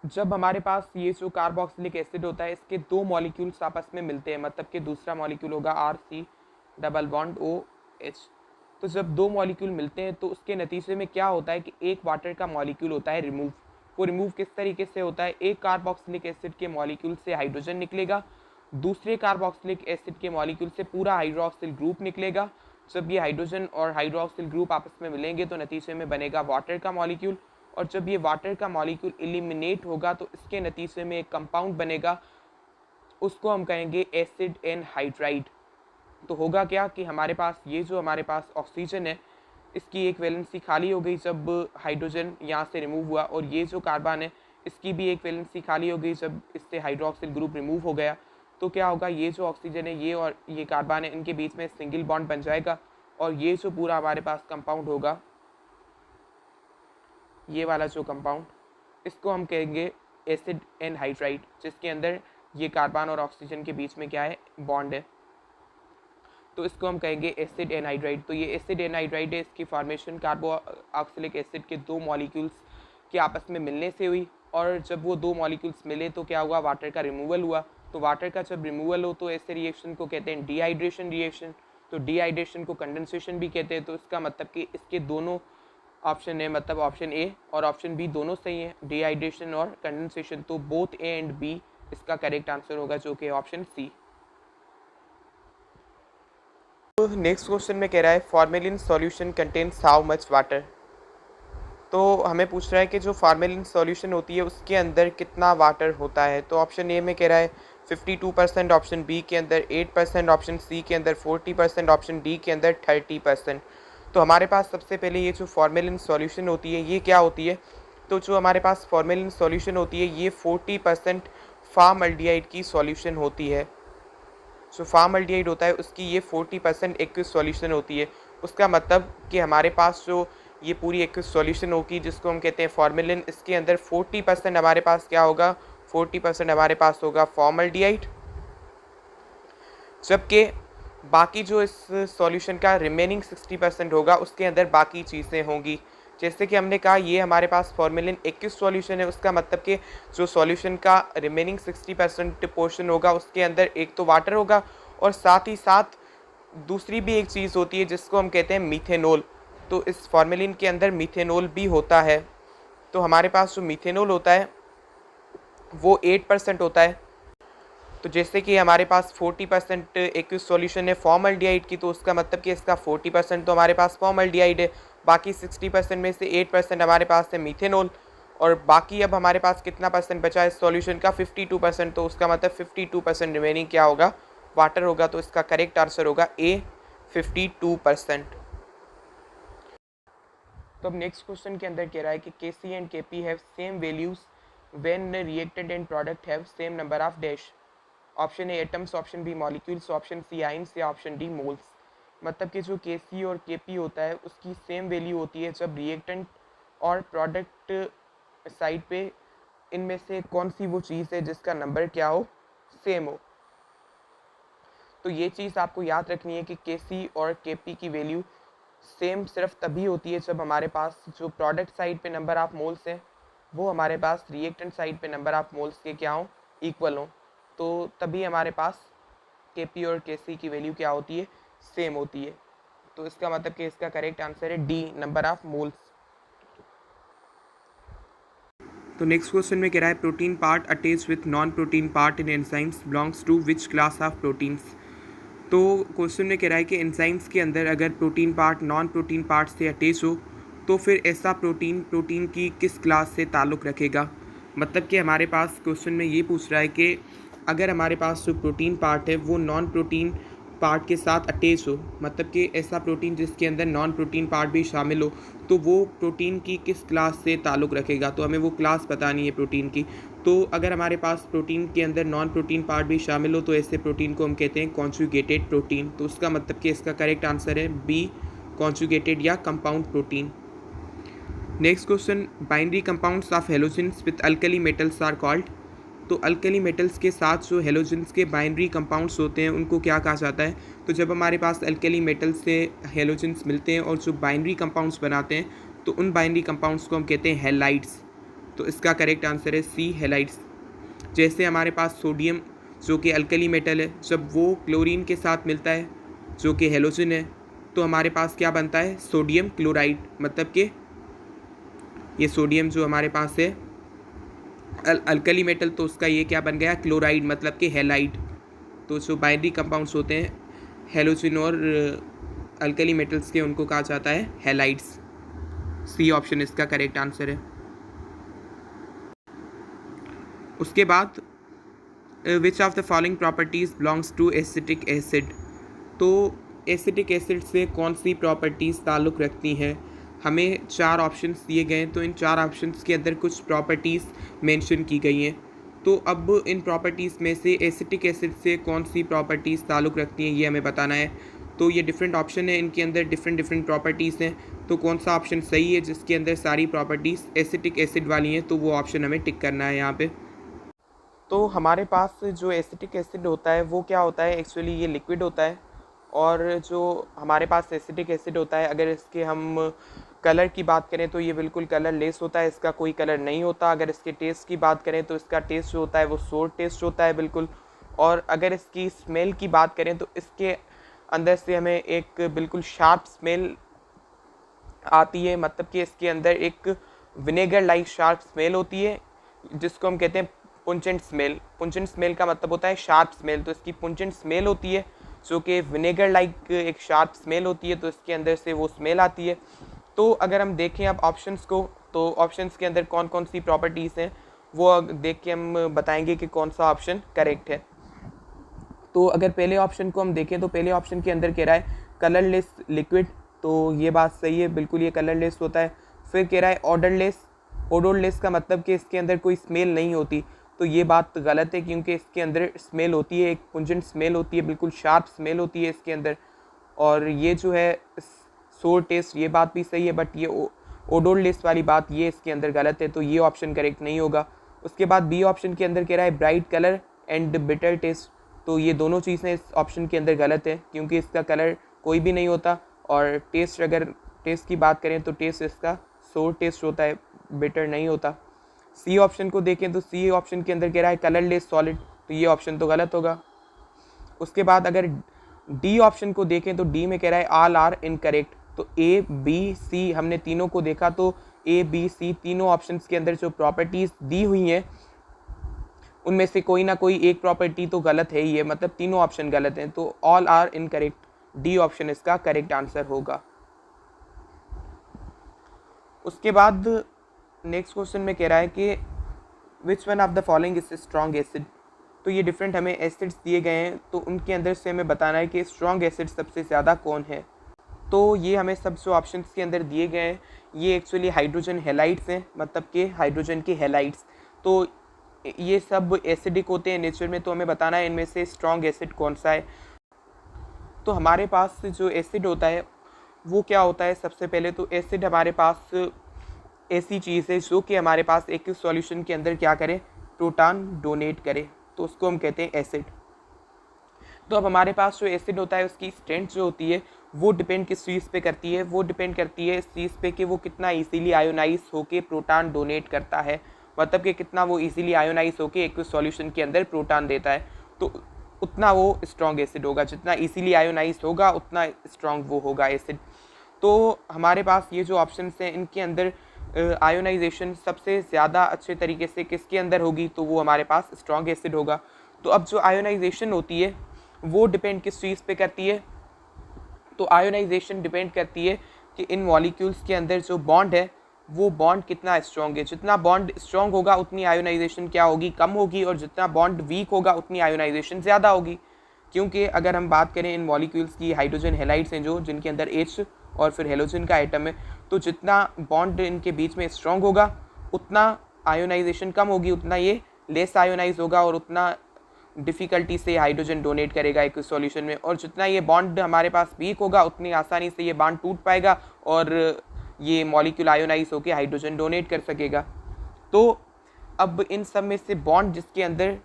जब हमारे पास ये जो कार्बोक्सिलिक एसिड होता है इसके दो मॉलिक्यूल्स आपस में मिलते हैं, मतलब कि दूसरा मॉलिक्यूल होगा RC डबल बॉन्ड OH। तो जब दो मॉलिक्यूल मिलते हैं तो उसके नतीजे में क्या होता है कि एक वाटर का मॉलिक्यूल होता है रिमूव। वो रिमूव किस तरीके से होता है? एक कार्बोक्सिलिक एसिड के मॉलिक्यूल से हाइड्रोजन निकलेगा, दूसरे कार्बोक्सिलिक एसिड के मॉलिक्यूल से पूरा हाइड्रोक्सिल ग्रुप निकलेगा। जब ये हाइड्रोजन और हाइड्रोक्सिल ग्रुप आपस में मिलेंगे तो नतीजे में बनेगा वाटर का मॉलिक्यूल, और जब ये वाटर का मॉलिक्यूल एलिमिनेट होगा तो इसके नतीजे में एक कंपाउंड बनेगा, उसको हम कहेंगे एसिड एनहाइड्राइड। तो होगा क्या कि हमारे पास ये जो हमारे पास ऑक्सीजन है इसकी एक वैलेंसी खाली हो गई जब हाइड्रोजन यहाँ से रिमूव हुआ, और ये जो कार्बन है इसकी भी एक वैलेंसी खाली हो गई जब इससे हाइड्रोक्सिल ग्रुप रिमूव हो गया। तो क्या होगा? ये जो ऑक्सीजन है ये और ये कार्बन है इनके बीच में सिंगल बॉन्ड बन जाएगा, और ये जो पूरा हमारे पास कंपाउंड होगा, ये वाला जो कंपाउंड, इसको हम कहेंगे एसिड एनहाइड्राइड, जिसके अंदर ये कार्बन और ऑक्सीजन के बीच में क्या है? बॉन्ड है। तो इसको हम कहेंगे एसिड एनहाइड्राइड। तो ये एसिड एनहाइड्राइड है, इसकी फॉर्मेशन कार्बोक्सिलिक एसिड के दो मॉलिक्यूल्स के आपस में मिलने से हुई, और जब वो दो मॉलिक्यूल्स मिले तो क्या हुआ? वाटर का रिमूवल हुआ। तो वाटर का जब रिमूवल हो तो ऐसे रिएक्शन को कहते हैं डिहाइड्रेशन रिएक्शन। तो डिहाइड्रेशन को कंडेंसेशन भी कहते हैं। तो इसका मतलब कि इसके दोनों ऑप्शन है, मतलब ऑप्शन ए और ऑप्शन बी दोनों सही है, डिहाइड्रेशन और कंडेंसेशन। तो बोथ ए एंड बी इसका करेक्ट आंसर होगा, जो कि ऑप्शन सी। तो नेक्स्ट क्वेश्चन में कह रहा है formalin solution contains how much water. तो हमें पूछ रहा है कि जो फॉर्मेलिन सॉल्यूशन होती है उसके अंदर कितना वाटर होता है। तो ऑप्शन ए में कह रहा है 52%, ऑप्शन बी के अंदर 8%, ऑप्शन सी के अंदर 40%, ऑप्शन डी के अंदर 30%। तो हमारे पास सबसे पहले ये जो फॉर्मेलिन सॉल्यूशन होती है ये क्या होती है? तो जो हमारे पास फॉर्मेलिन सॉल्यूशन होती है ये 40% फॉर्मल्डिहाइड की सॉल्यूशन होती है। जो फॉर्मल्डिहाइड होता है उसकी ये 40% एक्विस सॉल्यूशन होती है। उसका मतलब कि हमारे पास जो ये पूरी एक्विस सॉल्यूशन होगी जिसको हम कहते हैं फॉर्मेलिन, इसके अंदर 40% हमारे पास क्या होगा? 40% हमारे पास होगा फॉर्मल्डिहाइड, जबकि बाकी जो इस सॉल्यूशन का रिमेनिंग 60% होगा उसके अंदर बाकी चीज़ें होंगी। जैसे कि हमने कहा ये हमारे पास फॉर्मेलिन एक्विस सॉल्यूशन है, उसका मतलब कि जो सॉल्यूशन का रिमेनिंग 60% पोर्शन होगा उसके अंदर एक तो वाटर होगा, और साथ ही साथ दूसरी भी एक चीज़ होती है जिसको हम कहते हैं मीथेनॉल। तो इस फॉर्मेलिन के अंदर मीथेनॉल भी होता है। तो हमारे पास जो मीथेनॉल होता है वो 8% होता है। तो जैसे कि हमारे पास 40% एक्विस सॉल्यूशन है फॉर्मल्डिहाइड की, तो उसका मतलब कि इसका 40% तो हमारे पास फॉर्मल्डिहाइड है, बाकी 60% में से 8% हमारे पास है मीथेनॉल, और बाकी अब हमारे पास कितना परसेंट बचा है इस सॉल्यूशन का? 52%। तो उसका मतलब 52% रिमेनिंग क्या होगा? वाटर होगा। तो इसका करेक्ट आंसर होगा ए 52%। तो अब नेक्स्ट क्वेश्चन के अंदर कह रहा है कि Kc and Kp have same values when reacted and product have same number of dash. Option A atoms, option B molecules, option C ions, या ऑप्शन डी मोल्स। मतलब कि जो Kc और Kp होता है उसकी सेम वैल्यू होती है जब रिएक्टेंट और प्रोडक्ट साइड पे इनमें से कौन सी वो चीज़ है जिसका नंबर क्या हो? सेम हो। तो ये चीज़ आपको याद रखनी है कि Kc और Kp की वैल्यू सेम सिर्फ तभी होती है जब हमारे पास जो प्रोडक्ट साइड पे नंबर ऑफ मोल्स हैं वो हमारे पास रिएक्टेंट साइड पे नंबर ऑफ मोल्स के क्या हो? इक्वल हो। तो तभी हमारे पास Kp और Kc की वैल्यू क्या होती है? सेम होती है। तो इसका मतलब कि इसका करेक्ट आंसर है डी, नंबर ऑफ मोल्स। तो नेक्स्ट क्वेश्चन में कह रहा है protein part attach with non protein part in enzymes belongs to which class of proteins. तो क्वेश्चन में कह रहा है कि एंजाइम्स के अंदर अगर protein part non protein part से अटैच हो तो फिर ऐसा प्रोटीन की किस क्लास से ताल्लुक़ रखेगा। मतलब कि हमारे पास क्वेश्चन में ये पूछ रहा है कि अगर हमारे पास जो प्रोटीन पार्ट है वो नॉन प्रोटीन पार्ट के साथ अटैच हो, मतलब कि ऐसा प्रोटीन जिसके अंदर नॉन प्रोटीन पार्ट भी शामिल हो, तो वो प्रोटीन की किस क्लास से ताल्लुक़ रखेगा, तो हमें वो क्लास बतानी है प्रोटीन की। तो अगर हमारे पास प्रोटीन के अंदर नॉन प्रोटीन पार्ट भी शामिल हो तो ऐसे प्रोटीन को हम कहते हैं कॉन्जुगेटेड प्रोटीन। तो उसका मतलब कि इसका करेक्ट आंसर है बी, कॉन्जुगेटेड या compound protein. Next question, binary compounds of halogens with alkali metals are called. तो अल्कली मेटल्स के साथ जो हेलोजेंस के बाइनरी कंपाउंड्स होते हैं उनको क्या कहा जाता है? तो जब हमारे पास अल्कली मेटल्स से हेलोजेंस मिलते हैं और जो बाइनरी कंपाउंड्स बनाते हैं तो उन बाइनरी कंपाउंड्स को हम कहते हैं हैलाइड्स। तो इसका करेक्ट आंसर है सी, हैलाइड्स। जैसे हमारे पास सोडियम जो कि अल्कली मेटल है, जब वो क्लोरीन के साथ मिलता है जो कि हेलोजन है तो हमारे पास क्या बनता है? Sodium chloride. मतलब कि ये सोडियम जो हमारे पास है अल्कली मेटल, तो उसका ये क्या बन गया? क्लोराइड, मतलब कि हैलाइड। तो जो बाइनरी कंपाउंड्स होते हैं हेलोजन और अल्कली मेटल्स के, उनको कहा जाता है हैलाइड्स। सी ऑप्शन इसका करेक्ट आंसर है। उसके बाद which of the following properties belongs to acetic acid. तो एसिटिक एसिड से कौन सी प्रॉपर्टीज़ ताल्लुक़ रखती हैं? हमें 4 ऑप्शंस दिए गए हैं, तो इन 4 ऑप्शंस के अंदर कुछ प्रॉपर्टीज़ मेंशन की गई हैं। तो अब इन प्रॉपर्टीज़ में से एसिटिक एसिड से कौन सी प्रॉपर्टीज़ ताल्लुक़ रखती हैं ये हमें बताना है। तो ये डिफरेंट ऑप्शन है, इनके अंदर डिफरेंट प्रॉपर्टीज़ हैं। तो कौन सा ऑप्शन सही है जिसके अंदर सारी प्रॉपर्टीज़ एसिटिक एसिड वाली हैं, तो वो ऑप्शन हमें टिक करना है यहाँ पे। तो हमारे पास जो एसिटिक एसिड होता है वो क्या होता है? एक्चुअली ये लिक्विड होता है। और जो हमारे पास एसिटिक एसिड होता है, अगर इसके हम कलर की बात करें तो ये बिल्कुल कलरलेस होता है, इसका कोई कलर नहीं होता। अगर इसके टेस्ट की बात करें तो इसका टेस्ट जो होता है वो सोर टेस्ट होता है बिल्कुल। और अगर इसकी स्मेल की बात करें तो इसके अंदर से हमें एक बिल्कुल शार्प स्मेल आती है, मतलब कि इसके अंदर एक विनेगर लाइक शार्प स्मेल होती है जिसको हम कहते हैं पुंजेंट स्मेल। पुंजेंट स्मेल का मतलब होता है शार्प स्मेल। तो इसकी पुंजेंट स्मेल होती है जो कि विनेगर लाइक एक शार्प स्मेल होती है, तो इसके अंदर से वो स्मेल आती है। तो अगर हम देखें अब ऑप्शंस को, तो ऑप्शंस के अंदर कौन कौन सी प्रॉपर्टीज़ हैं वो देख के हम बताएंगे कि कौन सा ऑप्शन करेक्ट है। तो अगर पहले ऑप्शन को हम देखें तो पहले ऑप्शन के अंदर कह रहा है कलरलेस लिक्विड, तो ये बात सही है, बिल्कुल ये कलरलेस होता है। फिर कह रहा है ऑर्डरलेस। ऑर्डरलेस का मतलब कि इसके अंदर कोई स्मेल नहीं होती, तो ये बात गलत है क्योंकि इसके अंदर स्मेल होती है, एक पुंजेंट स्मेल होती है, बिल्कुल शार्प स्मेल होती है इसके अंदर। और ये जो है सोर टेस्ट, ये बात भी सही है, बट ये ओडोरलेस वाली बात ये इसके अंदर गलत है, तो ये ऑप्शन करेक्ट नहीं होगा। उसके बाद बी ऑप्शन के अंदर कह रहा है bright colour and bitter taste, तो ये दोनों चीज़ें इस ऑप्शन के अंदर गलत है क्योंकि इसका कलर कोई भी नहीं होता। और टेस्ट, अगर टेस्ट की बात करें तो टेस्ट इसका सोर टेस्ट होता है, बिटर नहीं होता। सी ऑप्शन को देखें तो सी ऑप्शन के अंदर कह रहा है कलरलेस सॉलिड, तो ये ऑप्शन तो गलत होगा। उसके बाद अगर डी ऑप्शन को देखें तो डी में कह रहा है ऑल आर इनकरेक्ट, तो ए बी सी हमने तीनों को देखा, तो ए बी सी तीनों ऑप्शंस के अंदर जो प्रॉपर्टीज़ दी हुई हैं उनमें से कोई ना कोई एक प्रॉपर्टी तो गलत है ही है, मतलब तीनों ऑप्शन गलत हैं, तो all are incorrect, D option इसका करेक्ट आंसर होगा। उसके बाद नेक्स्ट क्वेश्चन में कह रहा है कि which one of the following is strong acid. तो ये डिफरेंट हमें एसिड्स दिए गए हैं, तो उनके अंदर से हमें बताना है कि स्ट्रॉन्ग एसिड सबसे ज़्यादा कौन है। तो ये हमें सब जो ऑप्शंस के अंदर दिए गए हैं ये एक्चुअली हाइड्रोजन हैलाइड्स हैं, मतलब कि हाइड्रोजन के हैलाइड्स। तो ये सब एसिडिक होते हैं नेचर में, तो हमें बताना है इनमें से स्ट्रॉन्ग एसिड कौन सा है। तो हमारे पास जो एसिड होता है वो क्या होता है? सबसे पहले तो एसिड हमारे पास ऐसी चीज़ है जो कि हमारे पास एक सॉल्यूशन के अंदर क्या करे? प्रोटॉन डोनेट करे, तो उसको हम कहते हैं एसिड। तो अब हमारे पास जो एसिड होता है उसकी स्ट्रेंथ जो होती है वो डिपेंड किस चीज़ पे करती है? वो डिपेंड करती है इस चीज़ पे कि वो कितना इजीली आयोनाइज होके प्रोटॉन डोनेट करता है, मतलब कि कितना वो इजीली आयोनाइज होके एक सॉल्यूशन के अंदर प्रोटॉन देता है, तो उतना वो स्ट्रॉन्ग एसिड होगा। जितना इजीली आयोनाइज होगा उतना स्ट्रॉन्ग वो होगा एसिड। तो हमारे पास ये जो ऑप्शंस हैं इनके अंदर आयोनाइजेशन सबसे ज़्यादा अच्छे तरीके से किसके अंदर होगी? तो वो हमारे पास स्ट्रॉन्ग एसिड होगा। तो अब जो आयोनाइजेशन होती है वो डिपेंड किस चीज़ पे करती है? तो आयोनाइजेशन डिपेंड करती है कि इन मॉलिक्यूल्स के अंदर जो बॉन्ड है वो बॉन्ड कितना स्ट्रॉन्ग है। जितना बॉन्ड स्ट्रॉन्ग होगा उतनी आयोनाइजेशन क्या होगी? कम होगी, और जितना बॉन्ड वीक होगा उतनी आयोनाइजेशन ज़्यादा होगी। क्योंकि अगर हम बात करें इन मॉलिक्यूल्स की, हाइड्रोजन हैलाइड्स हैं जो, जिनके अंदर H और फिर हेलोजन का आइटम है, तो जितना बॉन्ड इनके बीच में स्ट्रॉन्ग होगा उतना आयोनाइजेशन कम होगी, उतना ये लेस आयोनाइज होगा और उतना डिफ़िकल्टी से हाइड्रोजन डोनेट करेगा एक सॉल्यूशन में, और जितना ये बॉन्ड हमारे पास वीक होगा उतनी आसानी से ये बॉन्ड टूट पाएगा और ये मॉलिक्यूल आयोनाइज होकर हाइड्रोजन डोनेट कर सकेगा। तो अब इन सब में से बॉन्ड जिसके अंदर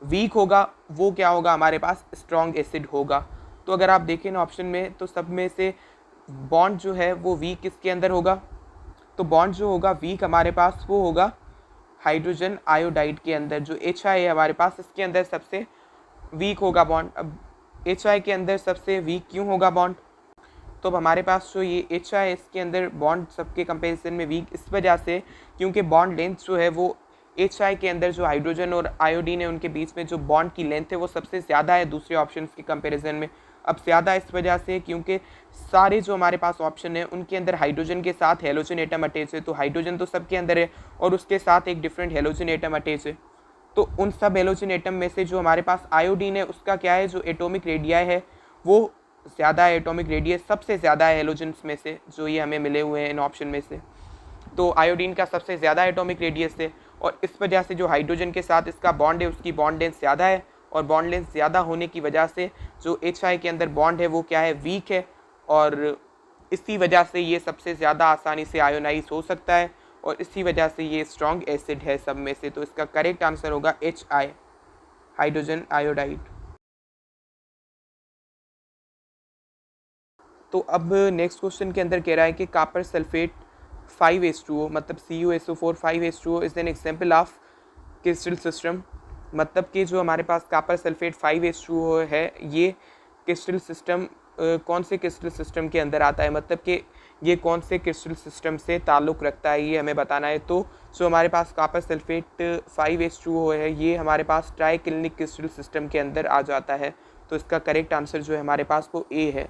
वीक होगा वो क्या होगा, हमारे पास स्ट्रॉन्ग एसिड होगा। तो अगर आप देखें ना ऑप्शन में, तो सब में से बॉन्ड जो है वो वीक किसके अंदर होगा, तो बॉन्ड जो होगा वीक हमारे पास वो होगा हाइड्रोजन आयोडाइड के अंदर। जो HI है हमारे पास, इसके अंदर सबसे वीक होगा बॉन्ड। अब HI के अंदर सबसे वीक क्यों होगा बॉन्ड, तो अब हमारे पास जो ये HI है इसके अंदर बॉन्ड सबके कंपैरिजन में वीक इस वजह से क्योंकि बॉन्ड लेंथ जो है वो HI के अंदर जो हाइड्रोजन और आयोडीन है उनके बीच में जो बॉन्ड की लेंथ है वो सबसे ज़्यादा है दूसरे ऑप्शंस के कंपैरिजन में। अब ज़्यादा इस वजह से क्योंकि सारे जो हमारे पास ऑप्शन है उनके अंदर हाइड्रोजन के साथ हेलोजन एटम अटैच है, तो हाइड्रोजन तो सबके अंदर है और उसके साथ एक डिफरेंट हेलोजन एटम अटैच है। तो उन सब हेलोजन एटम में से जो हमारे पास आयोडीन है उसका क्या है, जो एटॉमिक रेडियाई है वो ज़्यादा है, एटॉमिक रेडियस सबसे ज़्यादा है हेलोजन्स में से जो ये हमें मिले हुए हैं इन ऑप्शन में से। तो आयोडीन का सबसे ज़्यादा एटॉमिक रेडियस है और इस वजह से जो हाइड्रोजन के साथ इसका बॉन्ड है उसकी बॉन्ड लेंथ ज़्यादा है, और बॉन्ड लेंथ ज़्यादा होने की वजह से जो HI के अंदर बॉन्ड है वो क्या है, वीक है, और इसी वजह से ये सबसे ज़्यादा आसानी से आयोनाइज हो सकता है और इसी वजह से ये स्ट्रॉन्ग एसिड है सब में से। तो इसका करेक्ट आंसर होगा HI, हाइड्रोजन आयोडाइड। तो अब नेक्स्ट क्वेश्चन के अंदर कह रहा है कि कॉपर सल्फेट 5H2O मतलब CuSO4 5H2O is an example of crystal system. मतलब कि जो हमारे पास कॉपर सल्फेट 5H2O है ये क्रिस्टल सिस्टम कौन से क्रिस्टल सिस्टम के अंदर आता है, मतलब कि ये कौन से क्रिस्टल सिस्टम से ताल्लुक़ रखता है ये हमें बताना है। तो जो हमारे पास कॉपर सल्फेट 5H2O है ये हमारे पास ट्राइक्लिनिक क्रिस्टल सिस्टम के अंदर आ जाता है। तो इसका करेक्ट आंसर जो है हमारे पास वो A है,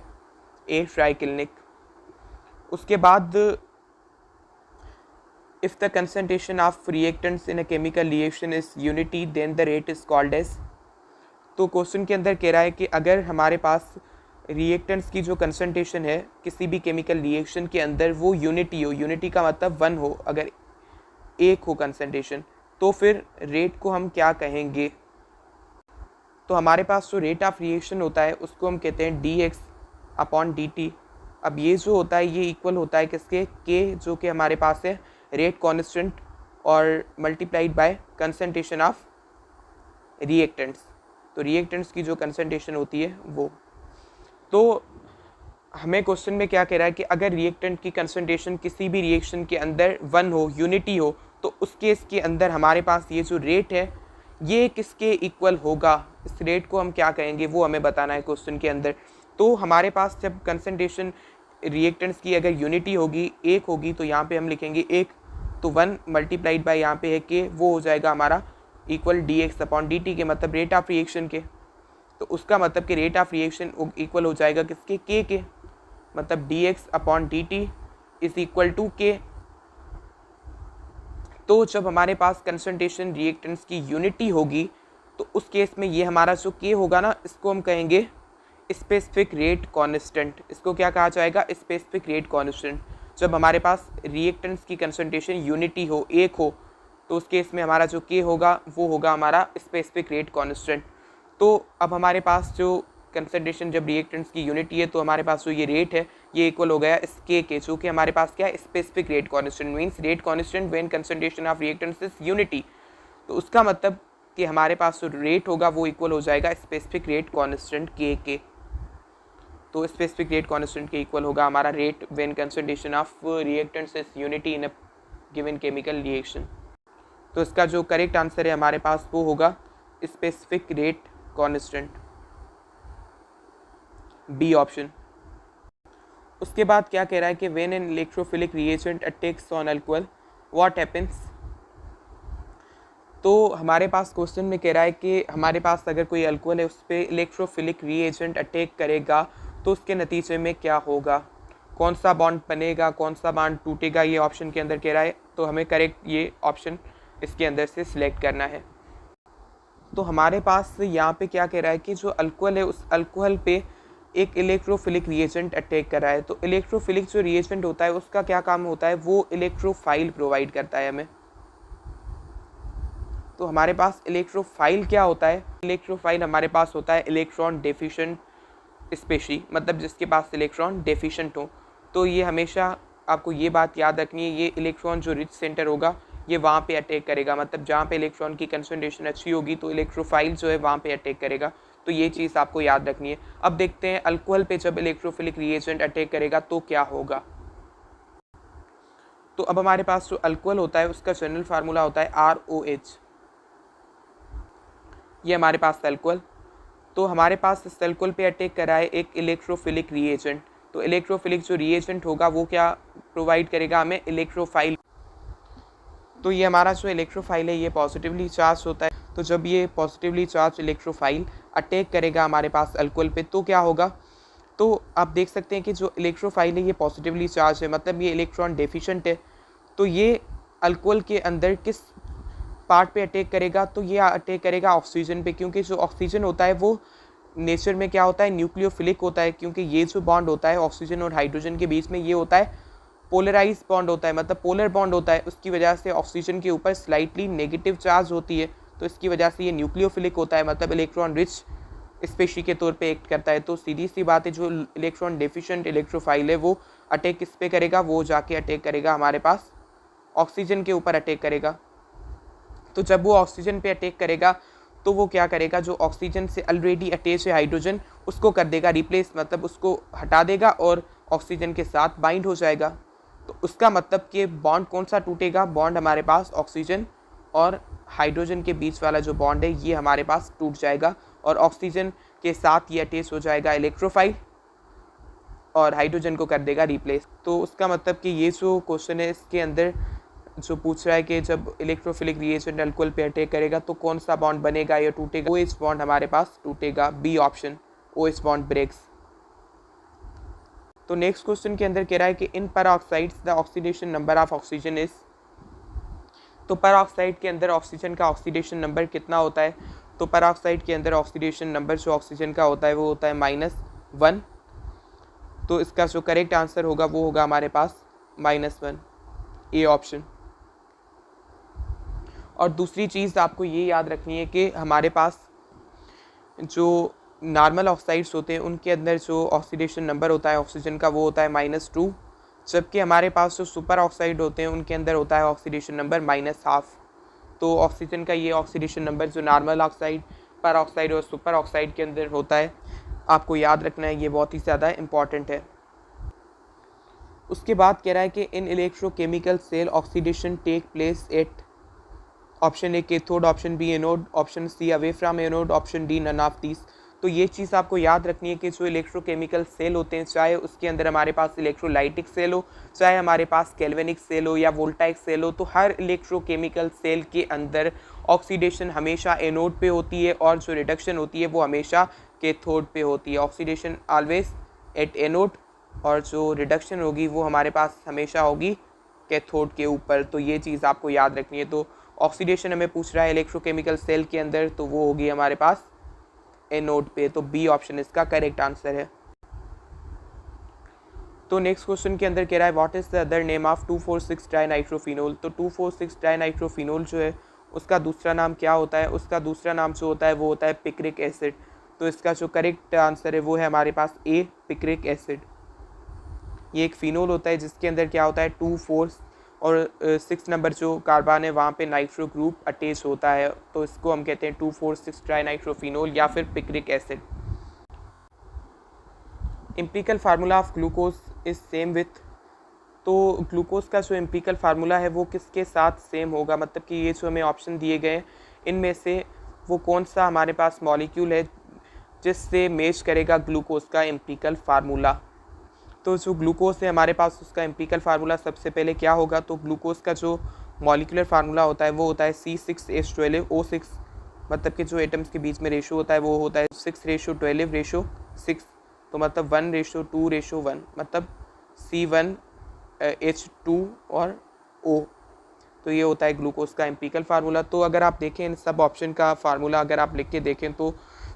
A ट्राइक्लिनिक। उसके बाद if the concentration of reactants in a chemical reaction is unity then the rate is called as। तो क्वेश्चन के अंदर कह रहा है कि अगर हमारे पास रिएक्टेंट्स की जो कंसंट्रेशन है किसी भी केमिकल रिएक्शन के अंदर वो यूनिटी हो, यूनिटी का मतलब 1 हो, अगर एक हो कंसंट्रेशन, तो फिर रेट को हम क्या कहेंगे। तो हमारे पास जो रेट ऑफ रिएक्शन होता है उसको हम कहते हैं dx/dt। अब ये जो होता है ये इक्वल होता है किसके, k जो कि हमारे पास है रेट कॉन्स्टेंट और multiplied by concentration of reactants. तो रिएक्टेंट्स की जो कंसंट्रेशन होती है वो, तो हमें क्वेश्चन में क्या कह रहा है कि अगर रिएक्टेंट की कंसंट्रेशन किसी भी रिएक्शन के अंदर 1 हो, यूनिटी हो, तो उस केस के अंदर हमारे पास ये जो रेट है ये किसके इक्वल होगा, इस रेट को हम क्या कहेंगे वो हमें बताना है क्वेश्चन के अंदर। तो हमारे पास जब कंसंट्रेशन रिएक्टेंट्स की अगर यूनिटी होगी, एक होगी, तो यहाँ पे हम लिखेंगे 1, तो 1 मल्टीप्लाइड बाय यहाँ पे है के, वो हो जाएगा हमारा इक्वल dx/dt के, मतलब रेट ऑफ रिएक्शन के। तो उसका मतलब कि रेट ऑफ रिएक्शन इक्वल हो जाएगा किसके, के, मतलब dx/dt इज इक्वल टू के। तो जब हमारे पास कंसंट्रेशन रिएक्टेंट्स की यूनिटी होगी तो उस केस में ये हमारा जो के होगा ना, इसको हम कहेंगे स्पेसिफिक रेट कांस्टेंट। इसको क्या कहा जाएगा, स्पेसिफिक रेट कांस्टेंट। जब हमारे पास रिएक्टेंट्स की कंसंट्रेशन यूनिटी हो, एक हो, तो उस केस में हमारा जो के होगा वो होगा हमारा स्पेसिफिक रेट कांस्टेंट। तो अब हमारे पास जो कंसंट्रेशन जब रिएक्टेंट्स की यूनिटी है तो हमारे पास जो ये रेट है ये इक्वल हो गया इस के, जो कि हमारे पास क्या है, specific rate constant means rate constant when concentration of reactants is unity. तो उसका मतलब कि हमारे पास जो रेट होगा वो इक्वल हो जाएगा स्पेसिफिक रेट कांस्टेंट के। तो स्पेसिफिक रेट कांस्टेंट के इक्वल होगा हमारा rate when concentration of reactants is unity in a given chemical reaction. तो इसका जो करेक्ट आंसर है हमारे पास वो होगा specific rate constant, B option. उसके बाद क्या कह रहा है कि when an electrophilic reagent attacks on alcohol what happens. तो हमारे पास क्वेश्चन में कह रहा है कि हमारे पास अगर कोई अल्कोहल है उस पर इलेक्ट्रोफिलिक रिएजेंट अटैक करेगा तो उसके नतीजे में क्या होगा, कौन सा बॉन्ड बनेगा, कौन सा बॉन्ड टूटेगा, ये ऑप्शन के अंदर कह रहा है। तो हमें करेक्ट ये ऑप्शन इसके अंदर से सिलेक्ट करना है। तो हमारे पास यहाँ पे क्या कह रहा है कि जो अल्कोहल है उस अल्कोहल पे एक इलेक्ट्रोफिलिक रिएजेंट अटैक कर रहा है। तो इलेक्ट्रोफिलिक जो रिएजेंट होता है उसका क्या काम होता है, वो इलेक्ट्रोफाइल प्रोवाइड करता है हमें। तो हमारे पास इलेक्ट्रोफाइल क्या होता है, इलेक्ट्रोफाइल हमारे पास होता है इलेक्ट्रॉन डेफिशिएंट स्पेशी, मतलब जिसके पास इलेक्ट्रॉन डेफिशिएंट हो। तो ये हमेशा आपको ये बात याद रखनी है, ये इलेक्ट्रॉन जो रिच सेंटर होगा ये वहाँ पे अटैक करेगा, मतलब जहाँ पे इलेक्ट्रॉन की कंसंट्रेशन अच्छी होगी तो इलेक्ट्रोफाइल जो है वहाँ पे अटैक करेगा। तो ये चीज़ आपको याद रखनी है। अब देखते हैं अल्कोहल पे जब इलेक्ट्रोफिलिक रिएजेंट अटैक करेगा तो क्या होगा। तो अब हमारे पास जो अल्कोहल होता है उसका जनरल फार्मूला होता है ROH। ये हमारे पास अल्कोहल, तो हमारे पास इस अल्कोहल पे अटैक करा है एक इलेक्ट्रोफिलिक रिएजेंट। तो इलेक्ट्रोफिलिक जो रिएजेंट होगा वो क्या प्रोवाइड करेगा हमें, इलेक्ट्रोफाइल। तो ये हमारा जो इलेक्ट्रोफाइल है ये पॉजिटिवली चार्ज होता है। तो जब ये पॉजिटिवली चार्ज इलेक्ट्रोफाइल अटैक करेगा हमारे पास अल्कोहल पे तो क्या होगा, तो आप देख सकते हैं कि जो इलेक्ट्रोफाइल है ये पॉजिटिवली चार्ज है, मतलब ये इलेक्ट्रॉन डेफिशिएंट है। तो ये अल्कोहल के अंदर किस पार्ट पे अटैक करेगा, तो ये अटैक करेगा ऑक्सीजन पे, क्योंकि जो ऑक्सीजन होता है वो नेचर में क्या होता है, न्यूक्लियोफिलिक होता है। क्योंकि ये जो बॉन्ड होता है ऑक्सीजन और हाइड्रोजन के बीच में ये होता है पोलराइज बॉन्ड होता है, मतलब पोलर बॉन्ड होता है। उसकी वजह से ऑक्सीजन के ऊपर स्लाइटली नेगेटिव चार्ज होती है, तो इसकी वजह से ये न्यूक्लियोफिलिक होता है, मतलब इलेक्ट्रॉन रिच स्पेशी के तौर पे एक्ट करता है। तो सीधी सी बात है, जो इलेक्ट्रॉन डेफिशिएंट इलेक्ट्रोफाइल है वो अटैक किस पे करेगा, वो जाके अटैक करेगा हमारे पास ऑक्सीजन के ऊपर अटैक करेगा। तो जब वो ऑक्सीजन पे अटैक करेगा तो वो क्या करेगा, जो ऑक्सीजन से ऑलरेडी अटैच है हाइड्रोजन उसको कर देगा रिप्लेस, मतलब उसको हटा देगा और ऑक्सीजन के साथ बाइंड हो जाएगा। तो उसका मतलब कि बॉन्ड कौन सा टूटेगा, बॉन्ड हमारे पास ऑक्सीजन और हाइड्रोजन के बीच वाला जो बॉन्ड है ये हमारे पास टूट जाएगा और ऑक्सीजन के साथ ये अटैच हो जाएगा इलेक्ट्रोफाइल और हाइड्रोजन को कर देगा रिप्लेस। तो उसका मतलब कि ये जो क्वेश्चन है इसके अंदर जो पूछ रहा है कि जब इलेक्ट्रोफिलिक रिएजेंट अल्कोहल पे अटैक करेगा तो कौन सा बॉन्ड बनेगा या टूटेगा, OH बॉन्ड हमारे पास टूटेगा, B option, OH bond breaks. तो नेक्स्ट क्वेश्चन के अंदर कह रहा है कि in peroxides the oxidation number of oxygen is. तो पेरोक्साइड के अंदर ऑक्सीजन का ऑक्सीडेशन नंबर कितना होता है, तो पेरोक्साइड के अंदर ऑक्सीडेशन नंबर जो ऑक्सीजन का होता है वो होता है -1। तो इसका जो करेक्ट आंसर होगा वो होगा हमारे पास -1, ए ऑप्शन। और दूसरी चीज़ आपको ये याद रखनी है कि हमारे पास जो नॉर्मल ऑक्साइड्स होते हैं उनके अंदर जो ऑक्सीडेशन नंबर होता है ऑक्सीजन का वो होता है -2, जबकि हमारे पास जो सुपर ऑक्साइड होते हैं उनके अंदर होता है ऑक्सीडेशन नंबर -1/2। तो ऑक्सीजन का ये ऑक्सीडेशन नंबर जो नॉर्मल ऑक्साइड, पर ऑक्साइड और सुपर ऑक्साइड के अंदर होता है आपको याद रखना है, ये बहुत ही ज़्यादा इम्पॉर्टेंट है। उसके बाद कह रहा है कि in electrochemical cell oxidation take place at, option A cathode, option B anode, option C away from anode, option D none of these. तो ये चीज़ आपको याद रखनी है कि जो इलेक्ट्रोकेमिकल सेल होते हैं, चाहे उसके अंदर हमारे पास इलेक्ट्रोलाइटिक सेल हो, चाहे हमारे पास कैल्वेनिक सेल हो या वोल्टाइक सेल हो, तो हर इलेक्ट्रोकेमिकल सेल के अंदर ऑक्सीडेशन हमेशा एनोड पे होती है और जो रिडक्शन होती है वो हमेशा कैथोड पे होती है। ऑक्सीडेशन ऑलवेज एट एनोड और जो रिडक्शन होगी वो हमारे पास हमेशा होगी कैथोड के ऊपर। तो ये चीज़ आपको याद रखनी है। तो ऑक्सीडेशन हमें पूछ रहा है इलेक्ट्रोकेमिकल सेल के अंदर, तो वो होगी हमारे पास एनोड पे। तो बी ऑप्शन इसका करेक्ट आंसर है। तो नेक्स्ट क्वेश्चन के अंदर कह रहा है what is the other name of 2,4,6 ट्राइनाइट्रोफिनोल। तो 2,4,6 ट्राइनाइट्रोफिनोल जो है उसका दूसरा नाम क्या होता है, उसका दूसरा नाम जो होता है वो होता है पिक्रिक एसिड। तो इसका जो करेक्ट आंसर है वो है हमारे पास ए, पिक्रिक एसिड। ये एक फिनोल होता है जिसके अंदर क्या होता है 2, 4 और 6 नंबर जो कार्बन है वहाँ पे नाइट्रो ग्रुप अटैच होता है, तो इसको हम कहते हैं 2,4,6 ट्राइनाइट्रोफिनोल या फिर picric acid. Empirical formula of glucose is same with. तो ग्लूकोज का जो एम्पिरिकल फार्मूला है वो किसके साथ सेम होगा, मतलब कि ये जो हमें ऑप्शन दिए गए हैं इनमें से वो कौन सा हमारे पास मॉलिक्यूल है जिससे मैच करेगा ग्लूकोज का एम्पिरिकल फार्मूला। तो जो ग्लूकोज है हमारे पास उसका एम्पिरिकल फार्मूला सबसे पहले क्या होगा, तो ग्लूकोज का जो मॉलिक्यूलर फार्मूला होता है वो होता है C6H12O6, मतलब कि जो एटम्स के बीच में रेशो होता है वो होता है 6:12:6, तो मतलब 1:2:1, मतलब C1H2 और O। तो ये होता है ग्लूकोज का एम्पिरिकल फार्मूला। तो अगर आप देखें इन सब ऑप्शन का फार्मूला अगर आप लिख के देखें तो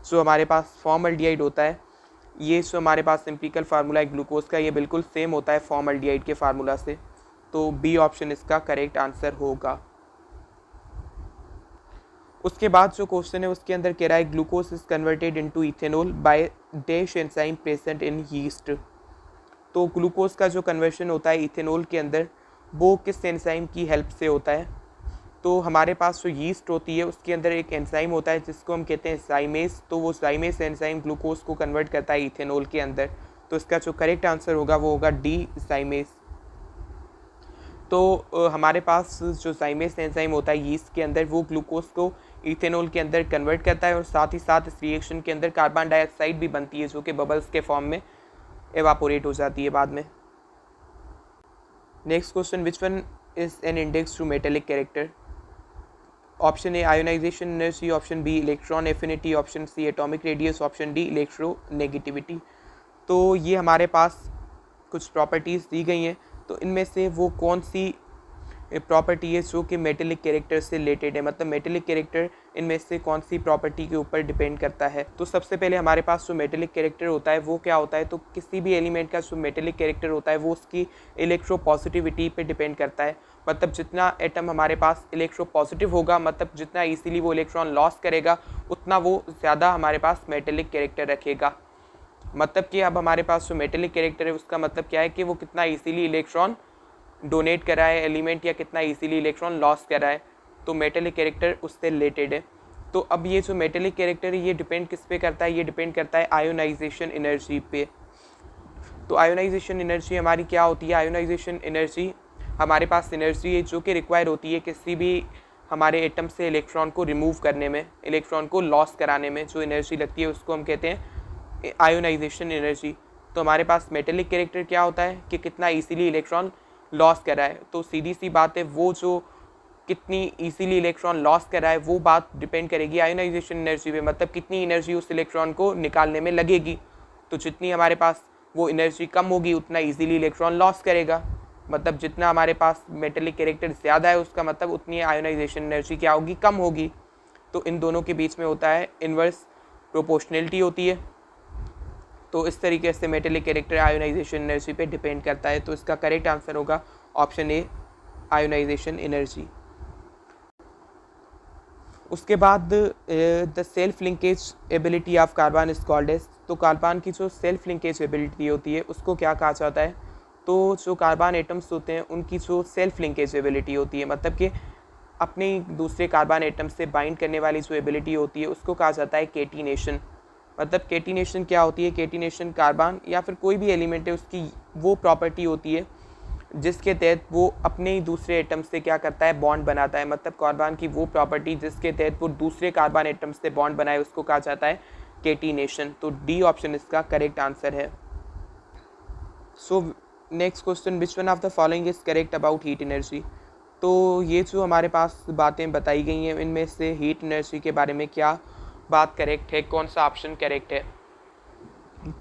जो हमारे पास फॉर्मल्डिहाइड होता है, ये जो हमारे पास एम्पिरिकल फार्मूला है ग्लूकोज का, ये बिल्कुल सेम होता है फॉर्मल्डिहाइड के फार्मूला से। तो बी ऑप्शन इसका करेक्ट आंसर होगा। उसके बाद जो क्वेश्चन है उसके अंदर कह रहा है glucose is converted into ethanol by dash enzyme present in yeast. तो ग्लूकोज का जो कन्वर्शन होता है इथेनॉल के अंदर वो किस एंजाइम की हेल्प से होता है? तो हमारे पास जो यीस्ट होती है उसके अंदर एक एंजाइम होता है जिसको हम कहते हैं जाइमेज। तो वो जाइमेज एंजाइम ग्लूकोज को कन्वर्ट करता है इथेनॉल के अंदर। तो इसका जो करेक्ट आंसर होगा वो होगा डी जाइमेज। तो हमारे पास जो जाइमेज एंजाइम होता है यीस्ट के अंदर वो ग्लूकोज को इथेनॉल के अंदर कन्वर्ट करता है और साथ ही साथ इस रिएक्शन के अंदर कार्बन डाइऑक्साइड भी बनती है जो कि बबल्स के फॉर्म में एवापोरेट हो जाती है बाद में। Next question, which one is an index to metallic character? Option A ionization energy, option B electron affinity, option C atomic radius, option D electronegativity. तो ये हमारे पास कुछ प्रॉपर्टीज़ दी गई हैं, तो इनमें से वो कौन सी प्रॉपर्टी है जो कि मेटेलिक कैरेक्टर से रिलेटेड है, मतलब मेटेलिक कैरेक्टर इनमें से कौन सी प्रॉपर्टी के ऊपर डिपेंड करता है? तो सबसे पहले हमारे पास जो मेटेलिक कैरेक्टर होता है वो क्या होता है? तो किसी भी एलिमेंट का जो मेटेलिक कैरेक्टर होता है वो उसकी इलेक्ट्रोपॉजिटिविटी पे डिपेंड करता है। मतलब जितना एटम हमारे पास इलेक्ट्रोपॉजिटिव होगा, मतलब जितना ईजिली वो इलेक्ट्रॉन लॉस करेगा उतना वो ज़्यादा हमारे पास मेटेलिक कैरेक्टर रखेगा। मतलब कि अब हमारे पास जो मेटेलिक कैरेक्टर है उसका मतलब क्या है कि वो कितना ईजिली इलेक्ट्रॉन डोनेट करा है एलिमेंट या कितना इजीली इलेक्ट्रॉन लॉस करा है। तो मेटेलिक कैरेक्टर उससे रिलेटेड है। तो अब ये जो मेटेलिक कैरेक्टर है ये डिपेंड किस पे करता है? ये डिपेंड करता है आयोनाइजेशन एनर्जी पे। तो आयोनाइजेशन एनर्जी हमारी क्या होती है? आयोनाइजेशन एनर्जी हमारे पास एनर्जी है जो कि रिक्वायर होती है किसी भी हमारे एटम से इलेक्ट्रॉन को रिमूव करने में, इलेक्ट्रॉन को लॉस कराने में जो एनर्जी लगती है उसको हम कहते हैं आयोनाइजेशन एनर्जी। तो हमारे पास मेटेलिक कैरेक्टर क्या होता है कि कितना ईजिली इलेक्ट्रॉन लॉस कर रहा है। तो सीधी सी बात है वो जो कितनी इजीली इलेक्ट्रॉन लॉस कर रहा है वो बात डिपेंड करेगी आयोनाइजेशन एनर्जी पे, मतलब कितनी एनर्जी उस इलेक्ट्रॉन को निकालने में लगेगी। तो जितनी हमारे पास वो एनर्जी कम होगी उतना इजीली इलेक्ट्रॉन लॉस करेगा। मतलब जितना हमारे पास मेटेलिक कैरेक्टर ज़्यादा है उसका मतलब उतनी आयोनाइजेशन एनर्जी क्या होगी? कम होगी। तो इन दोनों के बीच में होता है इन्वर्स प्रोपोर्शनलिटी होती है। तो इस तरीके से मेटेलिक कैरेक्टर आयोनाइजेशन एनर्जी पे डिपेंड करता है। तो इसका करेक्ट आंसर होगा ऑप्शन ए आयोनाइजेशन एनर्जी। उसके बाद the self linkage ability of carbon is called as. तो कार्बन की जो सेल्फ लिंकेज एबिलिटी होती है उसको क्या कहा जाता है? तो जो कार्बन एटम्स होते हैं उनकी जो सेल्फ लिंकेज एबिलिटी होती है, मतलब कि अपने दूसरे कार्बन एटम से बाइंड करने वाली जो एबिलिटी होती है उसको कहा जाता है केटिनेशन। मतलब केटिनेशन क्या होती है? केटिनेशन कार्बन या फिर कोई भी एलिमेंट है उसकी वो प्रॉपर्टी होती है जिसके तहत वो अपने ही दूसरे एटम से क्या करता है? बॉन्ड बनाता है। मतलब कार्बन की वो प्रॉपर्टी जिसके तहत वो दूसरे कार्बन एटम से बॉन्ड बनाए उसको कहा जाता है केटिनेशन। तो डी ऑप्शन इसका करेक्ट आंसर है। So next question, which one of the following is correct about heat energy? तो ये जो हमारे पास बातें बताई गई हैं इनमें से हीट एनर्जी के बारे में क्या बात करेक्ट है, कौन सा ऑप्शन करेक्ट है?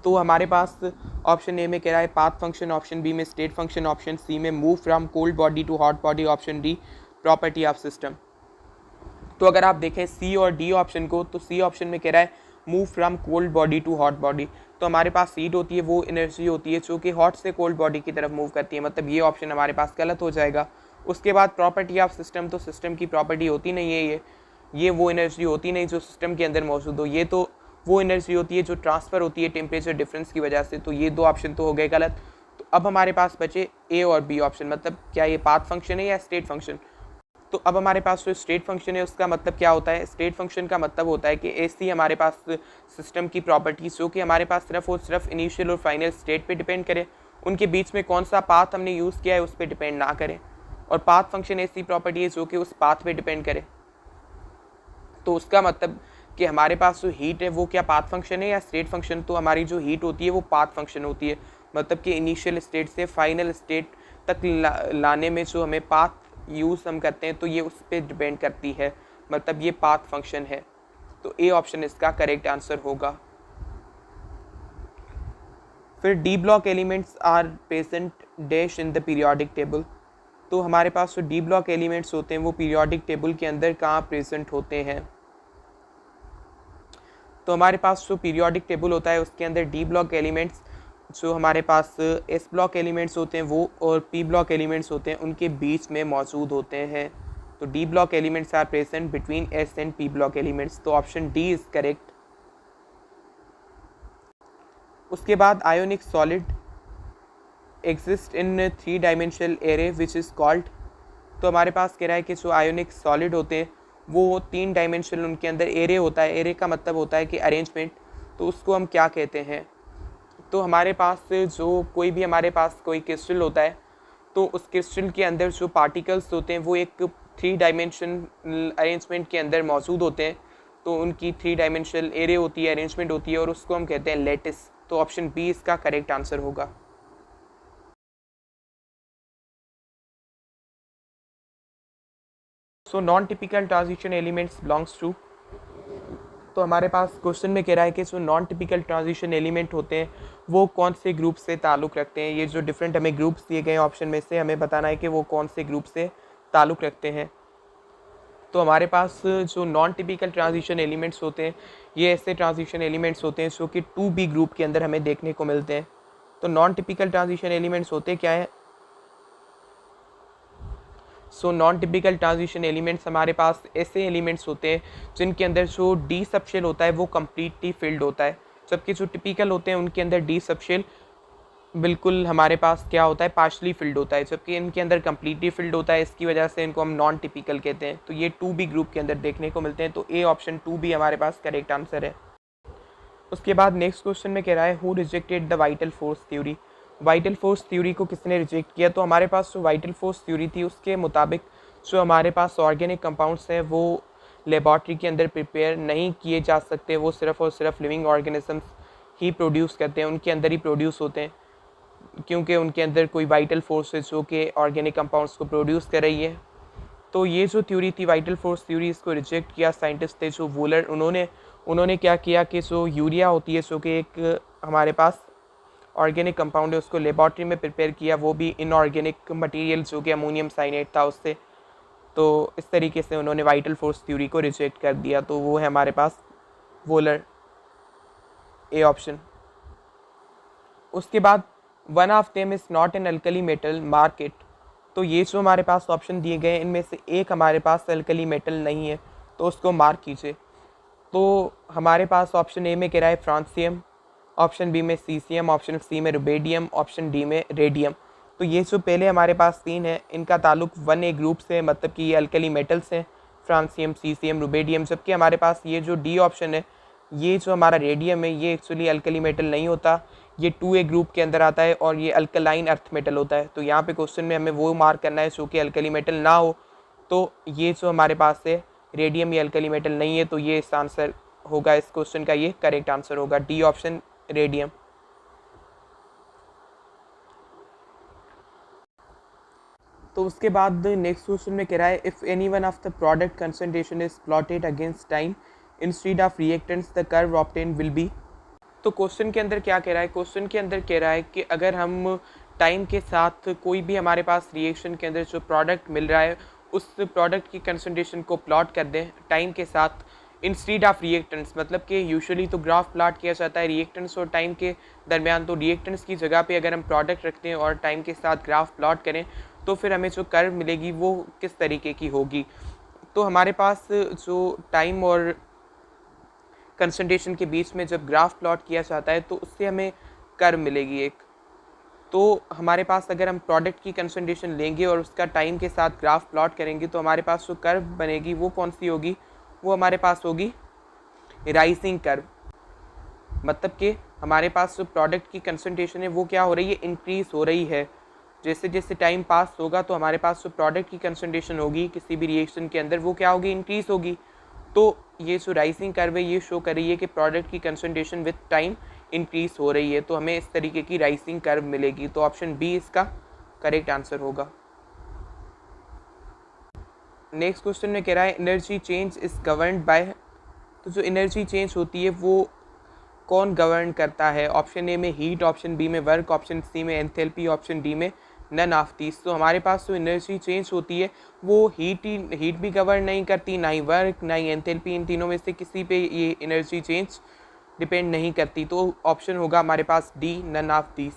तो हमारे पास ऑप्शन ए में कह रहा है पाथ फंक्शन, ऑप्शन बी में स्टेट फंक्शन, ऑप्शन सी में move from cold body to hot body, option D property of system. तो अगर आप देखें सी और डी ऑप्शन को, तो सी ऑप्शन में कह रहा है move from cold body to hot body. तो हमारे पास हीट होती है वो एनर्जी होती है जो कि हॉट से कोल्ड बॉडी की तरफ मूव करती है, मतलब ये ऑप्शन हमारे पास गलत हो जाएगा। उसके बाद प्रॉपर्टी ऑफ सिस्टम, तो सिस्टम की प्रॉपर्टी होती नहीं है ये वो एनर्जी होती नहीं जो सिस्टम के अंदर मौजूद हो, ये तो वो एनर्जी होती है जो ट्रांसफ़र होती है टेम्परेचर डिफरेंस की वजह से। तो ये दो ऑप्शन तो हो गए गलत। तो अब हमारे पास बचे ए और बी ऑप्शन, मतलब क्या ये पाथ फंक्शन है या स्टेट फंक्शन? तो अब हमारे पास जो स्टेट फंक्शन है उसका मतलब क्या होता है? स्टेट फंक्शन का मतलब होता है कि ऐसी हमारे पास सिस्टम की प्रॉपर्टीज जो कि हमारे पास सिर्फ और सिर्फ इनिशियल और फाइनल स्टेट पे डिपेंड करे, उनके बीच में कौन सा पाथ हमने यूज़ किया है उस पर डिपेंड ना करें। और पाथ फंक्शन ऐसी प्रॉपर्टी है जो कि उस पाथ पे डिपेंड करे। तो उसका मतलब कि हमारे पास जो हीट है वो क्या पाथ फंक्शन है या स्टेट फंक्शन? तो हमारी जो हीट होती है वो पाथ फंक्शन होती है, मतलब कि इनिशियल स्टेट से फाइनल स्टेट तक लाने में जो हमें पाथ यूज़ हम करते हैं तो ये उस पर डिपेंड करती है, मतलब ये पाथ फंक्शन है। तो ए ऑप्शन इसका करेक्ट आंसर होगा। फिर D block elements are present dash in the periodic table. तो हमारे पास जो डी ब्लॉक एलिमेंट्स होते हैं वो पीरियोडिक टेबल के अंदर कहाँ प्रेजेंट होते हैं? तो हमारे पास जो पीरियोडिक टेबल होता है उसके अंदर डी ब्लॉक एलिमेंट्स, जो हमारे पास एस ब्लॉक एलिमेंट्स होते हैं वो और पी ब्लॉक एलिमेंट्स होते हैं उनके बीच में मौजूद होते हैं। तो D block elements are present between S and P block elements. तो ऑप्शन डी इज करेक्ट। उसके बाद ionic solid exist in 3 dimensional array which is called. तो हमारे पास कह रहा है कि जो आयोनिक सॉलिड होते हैं वो 3 डायमेंशनल उनके अंदर एरे होता है। एरे का मतलब होता है कि अरेंजमेंट। तो उसको हम क्या कहते हैं? तो हमारे पास जो कोई भी हमारे पास कोई क्रिस्टल होता है तो उस क्रिस्टल के अंदर जो पार्टिकल्स होते हैं वो एक 3 डायमेंशनल अरेंजमेंट के अंदर मौजूद होते हैं। तो उनकी 3 डायमेंशनल एरे होती है, अरेंजमेंट होती है और उसको हम कहते हैं लैटिस। तो ऑप्शन बी इसका करेक्ट आंसर होगा। So non typical transition elements belongs to. तो हमारे पास क्वेश्चन में कह रहा है कि जो नॉन टिपिकल ट्रांजिशन एलिमेंट होते हैं वो कौन से ग्रुप से ताल्लुक़ रखते हैं। ये जो डिफरेंट हमें ग्रुप्स दिए गए हैं ऑप्शन में से हमें बताना है कि वो कौन से ग्रुप से ताल्लुक़ रखते हैं। तो हमारे पास जो नॉन टिपिकल ट्रांजिशन एलिमेंट्स होते हैं ये ऐसे ट्रांजिशन एलिमेंट्स होते हैं जो कि 2B ग्रुप के अंदर हमें देखने को मिलते हैं। तो नॉन टिपिकल ट्रांजिशन एलिमेंट्स होते क्या हैं? सो नॉन टिपिकल ट्रांजिशन एलिमेंट्स हमारे पास ऐसे एलिमेंट्स होते हैं जिनके अंदर जो डी सबशेल होता है वो कम्प्लीटली फिल्ड होता है, जबकि जो टिपिकल होते हैं उनके अंदर डी सबशेल बिल्कुल हमारे पास क्या होता है, पार्शली फिल्ड होता है, जबकि इनके अंदर कम्प्लीटली फिल्ड होता है। इसकी वजह से इनको हम नॉन टिपिकल कहते हैं। तो ये 2B ग्रुप के अंदर देखने को मिलते हैं। तो ए ऑप्शन 2B हमारे पास करेक्ट आंसर है। उसके बाद नेक्स्ट क्वेश्चन में कह रहा है who rejected the vital force theory. Vital force theory को किसने रिजेक्ट किया? तो हमारे पास जो वाइटल फोर्स थ्योरी थी उसके मुताबिक जो हमारे पास ऑर्गेनिक कंपाउंड्स हैं वो लेबॉर्ट्री के अंदर प्रिपेयर नहीं किए जा सकते। वो सिर्फ और सिर्फ लिविंग ऑर्गेनिजम्स ही प्रोड्यूस करते हैं, उनके अंदर ही प्रोड्यूस होते हैं, क्योंकि उनके अंदर कोई वाइटल फोर्स है जो कि ऑर्गेनिक कंपाउंड्स को प्रोड्यूस कर रही है। तो ये जो थ्योरी थी वाइटल फोर्स थ्योरी, इसको रिजेक्ट किया साइंटिस्ट थे जो वूलर। उन्होंने क्या किया कि जो यूरिया होती है जो कि एक हमारे पास ऑर्गेनिक कंपाउंड है उसको लेबॉर्ट्री में प्रिपेयर किया, वो भी इनऑर्गेनिक मटेरियल जो कि अमोनियम साइनेट था उससे। तो इस तरीके से उन्होंने वाइटल फोर्स थ्योरी को रिजेक्ट कर दिया। तो वो है हमारे पास वोलर, ए ऑप्शन। उसके बाद one of them is not an alkali metal market. तो ये जो हमारे पास ऑप्शन दिए गए हैं इनमें से एक हमारे पास अल्कली मेटल नहीं है, तो उसको मार्क कीजिए। तो हमारे पास ऑप्शन ए में कह रहा है फ्रांसियम, ऑप्शन बी में सीसियम, ऑप्शन सी में रुबेडियम, ऑप्शन डी में रेडियम। तो ये जो पहले हमारे पास 3 है इनका ताल्लुक 1A ग्रुप से, मतलब कि ये अल्कली मेटल्स हैं, फ्रांसियम, सीसियम, रुबेडियम। जबकि हमारे पास ये जो डी ऑप्शन है, ये जो हमारा रेडियम है, ये एक्चुअली अल्कली मेटल नहीं होता, ये 2A ग्रुप के अंदर आता है और ये अल्कलाइन अर्थ मेटल होता है। तो यहाँ पे क्वेश्चन में हमें वो मार्क करना है जो कि अल्कली मेटल ना हो। तो ये जो हमारे पास है रेडियम, ये अल्कली मेटल नहीं है, तो ये इस आंसर होगा, इस क्वेश्चन का ये करेक्ट आंसर होगा, डी ऑप्शन रेडियम। तो उसके बाद नेक्स्ट क्वेश्चन में कह रहा है if any one of the product concentration is plotted against time instead of reactants the curve obtain will be. तो क्वेश्चन के अंदर क्या कह रहा है? क्वेश्चन के अंदर कह रहा है कि अगर हम टाइम के साथ कोई भी हमारे पास रिएक्शन के अंदर जो प्रोडक्ट मिल रहा है उस प्रोडक्ट की कंसंट्रेशन को प्लॉट कर दें टाइम के साथ इंस्टेड ऑफ रिएक्टेंट्स, मतलब कि यूजुअली तो ग्राफ प्लॉट किया जाता है रिएक्टेंट्स और टाइम के दरमियान। तो रिएक्टेंट्स की जगह पे अगर हम प्रोडक्ट रखते हैं और टाइम के साथ ग्राफ प्लॉट करें तो फिर हमें जो कर्व मिलेगी वो किस तरीके की होगी। तो हमारे पास जो टाइम और कंसंट्रेशन के बीच में जब ग्राफ प्लॉट किया जाता है तो उससे हमें कर्व मिलेगी एक। तो हमारे पास अगर हम प्रोडक्ट की कंसंट्रेशन लेंगे और उसका टाइम के साथ ग्राफ प्लॉट करेंगे तो हमारे पास जो कर्व बनेगी वो कौन सी होगी? वो हमारे पास होगी राइजिंग कर्व। मतलब कि हमारे पास जो प्रोडक्ट की कंसंट्रेशन है वो क्या हो रही है? इंक्रीज़ हो रही है। जैसे जैसे टाइम पास होगा तो हमारे पास जो प्रोडक्ट की कंसंट्रेशन होगी किसी भी रिएक्शन के अंदर वो क्या होगी? इंक्रीज़ होगी। तो ये जो राइजिंग कर्व है ये शो कर रही है कि प्रोडक्ट की कंसंट्रेशन विद टाइम इंक्रीज़ हो रही है। तो हमें इस तरीके की राइजिंग कर्व मिलेगी। तो ऑप्शन बी इसका करेक्ट आंसर होगा। नेक्स्ट क्वेश्चन में कह रहा है energy change is governed bye. तो जो एनर्जी चेंज होती है वो कौन गवर्न करता है? ऑप्शन ए में हीट, ऑप्शन बी में वर्क, ऑप्शन सी में एंथैल्पी, ऑप्शन डी में नन ऑफ दीज। तो हमारे पास जो एनर्जी चेंज होती है वो हीट भी कवर नहीं करती, ना ही वर्क, ना ही एंथैल्पी, इन तीनों में से किसी पे ये एनर्जी चेंज डिपेंड नहीं करती। तो ऑप्शन होगा हमारे पास डी, नन ऑफ दीज।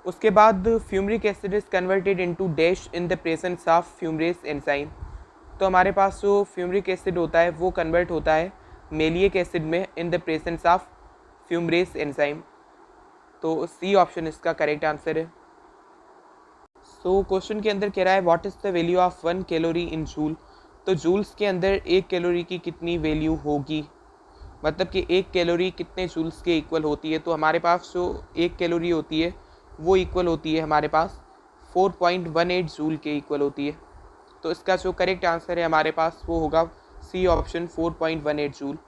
उसके बाद fumaric acid is converted into dash in the presence of fumarase enzyme. तो हमारे पास जो फ्यूमरिक एसिड होता है वो कन्वर्ट होता है मेलिक एसिड में in the presence of fumarase enzyme. तो सी ऑप्शन इसका करेक्ट आंसर है। सो क्वेश्चन के अंदर कह रहा है what is the value of 1 calorie in joule. तो जूल्स के अंदर 1 कैलोरी की कितनी वैल्यू होगी, मतलब कि 1 कैलोरी कितने जूल्स के इक्वल होती है। तो हमारे पास जो 1 कैलोरी होती है वो इक्वल होती है हमारे पास 4.18 जूल के इक्वल होती है। तो इसका जो करेक्ट आंसर है हमारे पास वो होगा सी ऑप्शन 4.18 जूल।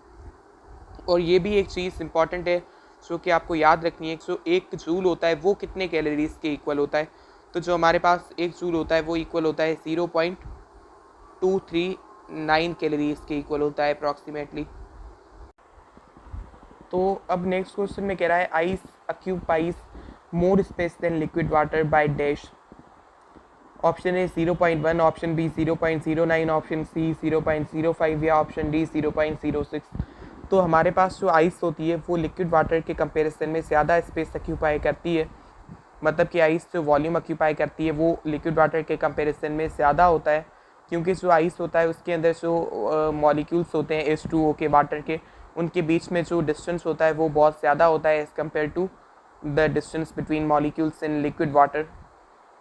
और ये भी एक चीज़ इंपॉर्टेंट है जो कि आपको याद रखनी है, जो 1 जूल होता है वो कितने कैलोरीज के इक्वल होता है। तो जो हमारे पास 1 जूल होता है वो इक्वल होता है 0.239 कैलोरीज के इक्वल होता है अप्रॉक्सीमेटली। तो अब नेक्स्ट क्वेश्चन में कह रहा है ice occupies more space than liquid water by dash. Option A 0.1, option B 0.09, option C 0.05 या ऑप्शन डी 0.06। तो हमारे पास जो आइस होती है वो लिक्विड वाटर के कंपैरिजन में ज़्यादा स्पेस ऑक्यूपाई करती है, मतलब कि आइस जो वॉल्यूम ऑक्यूपाई करती है वो लिक्विड वाटर के कंपैरिजन में ज़्यादा होता है, क्योंकि जो आइस होता है उसके अंदर जो मॉलिक्यूल्स होते हैं H2O के वाटर के, उनके बीच में जो डिस्टेंस होता है वो बहुत ज़्यादा होता है as compare to the distance between molecules in liquid water.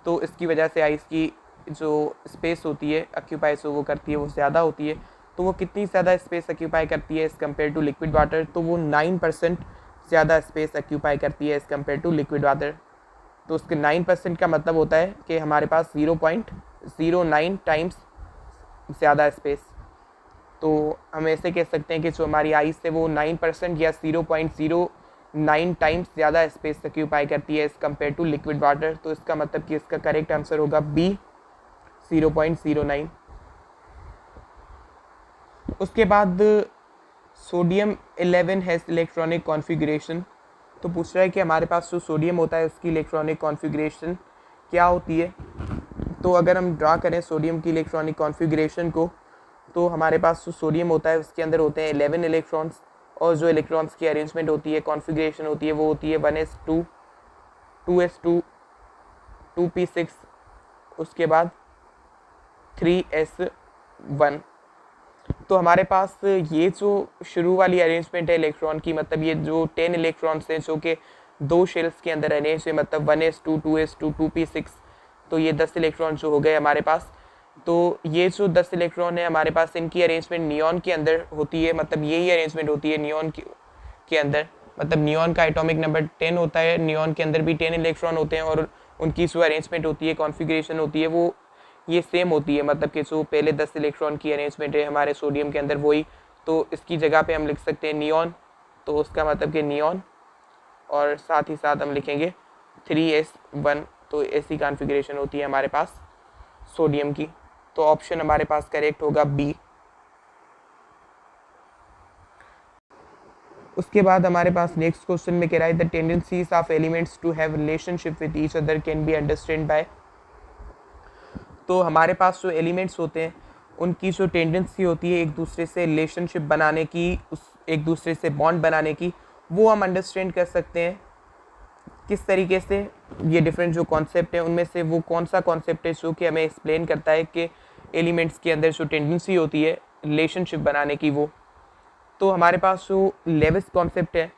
तो इसकी वजह से आइस की जो स्पेस होती है ऑक्यूपाई जो वो करती है वो ज़्यादा होती है। तो वो कितनी ज़्यादा स्पेस ऑक्यूपाई करती है as compare to liquid water, तो वो 9% ज़्यादा स्पेस ऑक्यूपाई करती है as compare to liquid water. तो उसके 9% का मतलब होता है कि हमारे पास 0.09 टाइम्स ज़्यादा स्पेस। तो हम ऐसे कह सकते हैं कि जो हमारी आइस है वो 9% या 0.09 टाइम्स ज़्यादा स्पेस ऑक्यूपाई करती है as compare to liquid water. तो इसका मतलब कि इसका करेक्ट आंसर होगा बी 0.09। उसके बाद सोडियम 11 हैज़ इलेक्ट्रॉनिक कॉन्फ़िगरेशन। तो पूछ रहा है कि हमारे पास जो सोडियम होता है उसकी इलेक्ट्रॉनिक कॉन्फ़िगरेशन क्या होती है। तो अगर हम ड्रा करें सोडियम की इलेक्ट्रॉनिक कॉन्फ़िगरेशन को, तो हमारे पास जो सोडियम होता है उसके अंदर होते हैं 11 इलेक्ट्रॉन्स, और जो इलेक्ट्रॉन्स की अरेंजमेंट होती है, कॉन्फ़िगरेशन होती है, वो होती है 1s2, 2s2, 2p6, उसके बाद 3s1। तो हमारे पास ये जो शुरू वाली अरेंजमेंट है इलेक्ट्रॉन की, मतलब ये जो 10 इलेक्ट्रॉन्स हैं जो कि 2 शेल्स के अंदर अरेंज है, मतलब 1s2, 2s2, 2p6, तो ये 10 इलेक्ट्रॉन जो हो गए हमारे पास। तो ये जो 10 इलेक्ट्रॉन है हमारे पास, इनकी अरेंजमेंट नियॉन के अंदर होती है, मतलब यही अरेंजमेंट होती है नियॉन के अंदर, मतलब नियॉन का एटॉमिक नंबर 10 होता है, नियॉन के अंदर भी 10 इलेक्ट्रॉन होते हैं, और उनकी जो अरेंजमेंट होती है, कॉन्फ़िगरेशन होती है, वो ये सेम होती है, मतलब कि जो पहले 10 इलेक्ट्रॉन की अरेंजमेंट है हमारे सोडियम के अंदर वही। तो इसकी जगह पे हम लिख सकते हैं नियॉन, तो उसका मतलब कि नियॉन, और साथ ही साथ हम लिखेंगे 3s1। तो ऐसी कॉन्फ़िगरेशन होती है हमारे पास सोडियम की। तो ऑप्शन हमारे पास करेक्ट होगा बी। उसके बाद हमारे पास नेक्स्ट क्वेश्चन में कह रहा है the tendencies of elements to have relationship with each other can be understand by. तो हमारे पास जो एलिमेंट्स होते हैं उनकी जो टेंडेंसी होती है एक दूसरे से रिलेशनशिप बनाने की, उस एक दूसरे से बॉन्ड बनाने की, वो हम अंडरस्टैंड कर सकते हैं किस तरीके से। ये डिफरेंट जो कॉन्सेप्ट है उनमें से वो कौन सा कॉन्सेप्ट है जो कि हमें एक्सप्लेन करता है कि एलिमेंट्स के अंदर जो टेंडेंसी होती है रिलेशनशिप बनाने की वो। तो हमारे पास जो लेविस कॉन्सेप्ट है,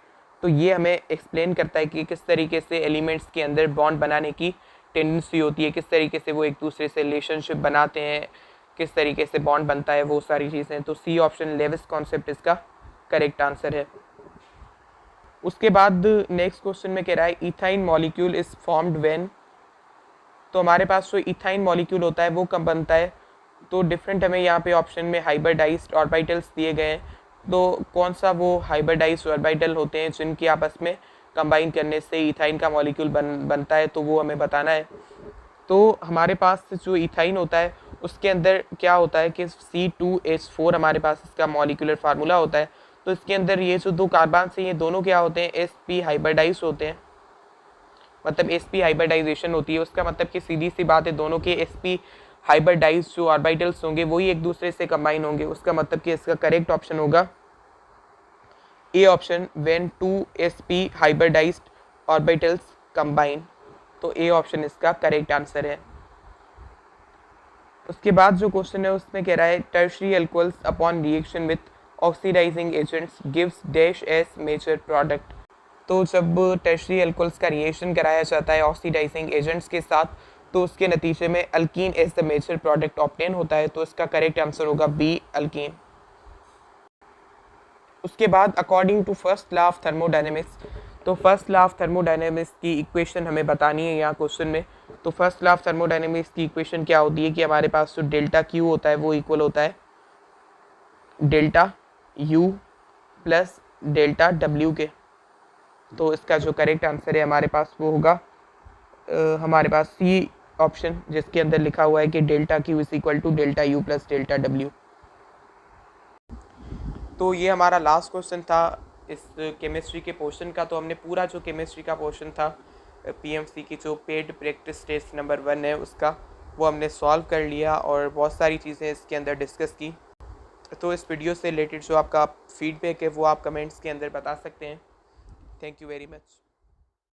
तो ये हमें एक्सप्लेन करता है कि किस तरीके से एलिमेंट्स के अंदर बॉन्ड बनाने की टेंडेंसी होती है, किस तरीके से वो एक दूसरे से रिलेशनशिप बनाते हैं, किस तरीके से बॉन्ड बनता है, वो सारी चीज़ें। तो सी ऑप्शन लेविस कॉन्सेप्ट इसका करेक्ट आंसर है। उसके बाद नेक्स्ट क्वेश्चन में कह रहा है ethyne molecule is formed when. तो हमारे पास जो इथाइन मॉलिक्यूल होता है वो कब बनता है। तो डिफरेंट हमें यहाँ पे ऑप्शन में हाइब्रिडाइज्ड ऑर्बिटल्स दिए गए हैं। तो कौन सा वो हाइब्रिडाइज्ड ऑर्बिटल होते हैं जिनकी आपस में कंबाइन करने से इथाइन का मॉलिक्यूल बनता है, तो वो हमें बताना है। तो हमारे पास जो इथाइन होता है उसके अंदर क्या होता है कि C2H4 हमारे पास इसका मॉलिक्यूलर फार्मूला होता है। तो इसके अंदर ये जो 2 कार्बन से ये दोनों क्या होते हैं, sp हाइब्रिडाइज होते हैं। मतलब sp हाइब्रिडाइजेशन होती है, उसका मतलब कि सीधी सी बात है दोनों के sp हाइब्रिडाइज जो ऑर्बिटल्स होंगे वही एक दूसरे से कंबाइन होंगे। उसका मतलब कि इसका करेक्ट ऑप्शन होगा A option, when two sp hybridised orbitals combine. तो ए ऑप्शन इसका करेक्ट आंसर है। उसके बाद जो क्वेश्चन है उसमें कह रहा है tertiary alcohols upon reaction with oxidising agents gives dash as major product. तो जब टर्शरी अल्कोहल्स का रिएक्शन कराया जाता है ऑक्सीडाइजिंग एजेंट्स के साथ तो उसके नतीजे में alkene as the major product obtain होता है। तो इसका करेक्ट आंसर होगा बी अल्कीन। उसके बाद according to first law of thermodynamics, तो फर्स्ट लॉ ऑफ थर्मोडायनेमिक्स की इक्वेशन हमें बतानी है यहाँ क्वेश्चन में। तो फर्स्ट लॉ ऑफ थर्मोडायनेमिक्स की इक्वेशन क्या होती है कि हमारे पास जो डेल्टा क्यू होता है वो इक्वल होता है delta U plus delta W के। तो इसका जो करेक्ट आंसर है हमारे पास वो होगा हमारे पास सी ऑप्शन, जिसके अंदर लिखा हुआ है कि delta Q is equal to delta U plus delta W. तो ये हमारा लास्ट क्वेश्चन था इस केमिस्ट्री के पोर्शन का। तो हमने पूरा जो केमिस्ट्री का पोर्शन था पीएमसी की जो पेड प्रैक्टिस टेस्ट नंबर 1 है उसका, वो हमने सॉल्व कर लिया और बहुत सारी चीज़ें इसके अंदर डिस्कस की। तो इस वीडियो से रिलेटेड जो आपका फीडबैक है वो आप कमेंट्स के अंदर बता सकते हैं। Thank you very much.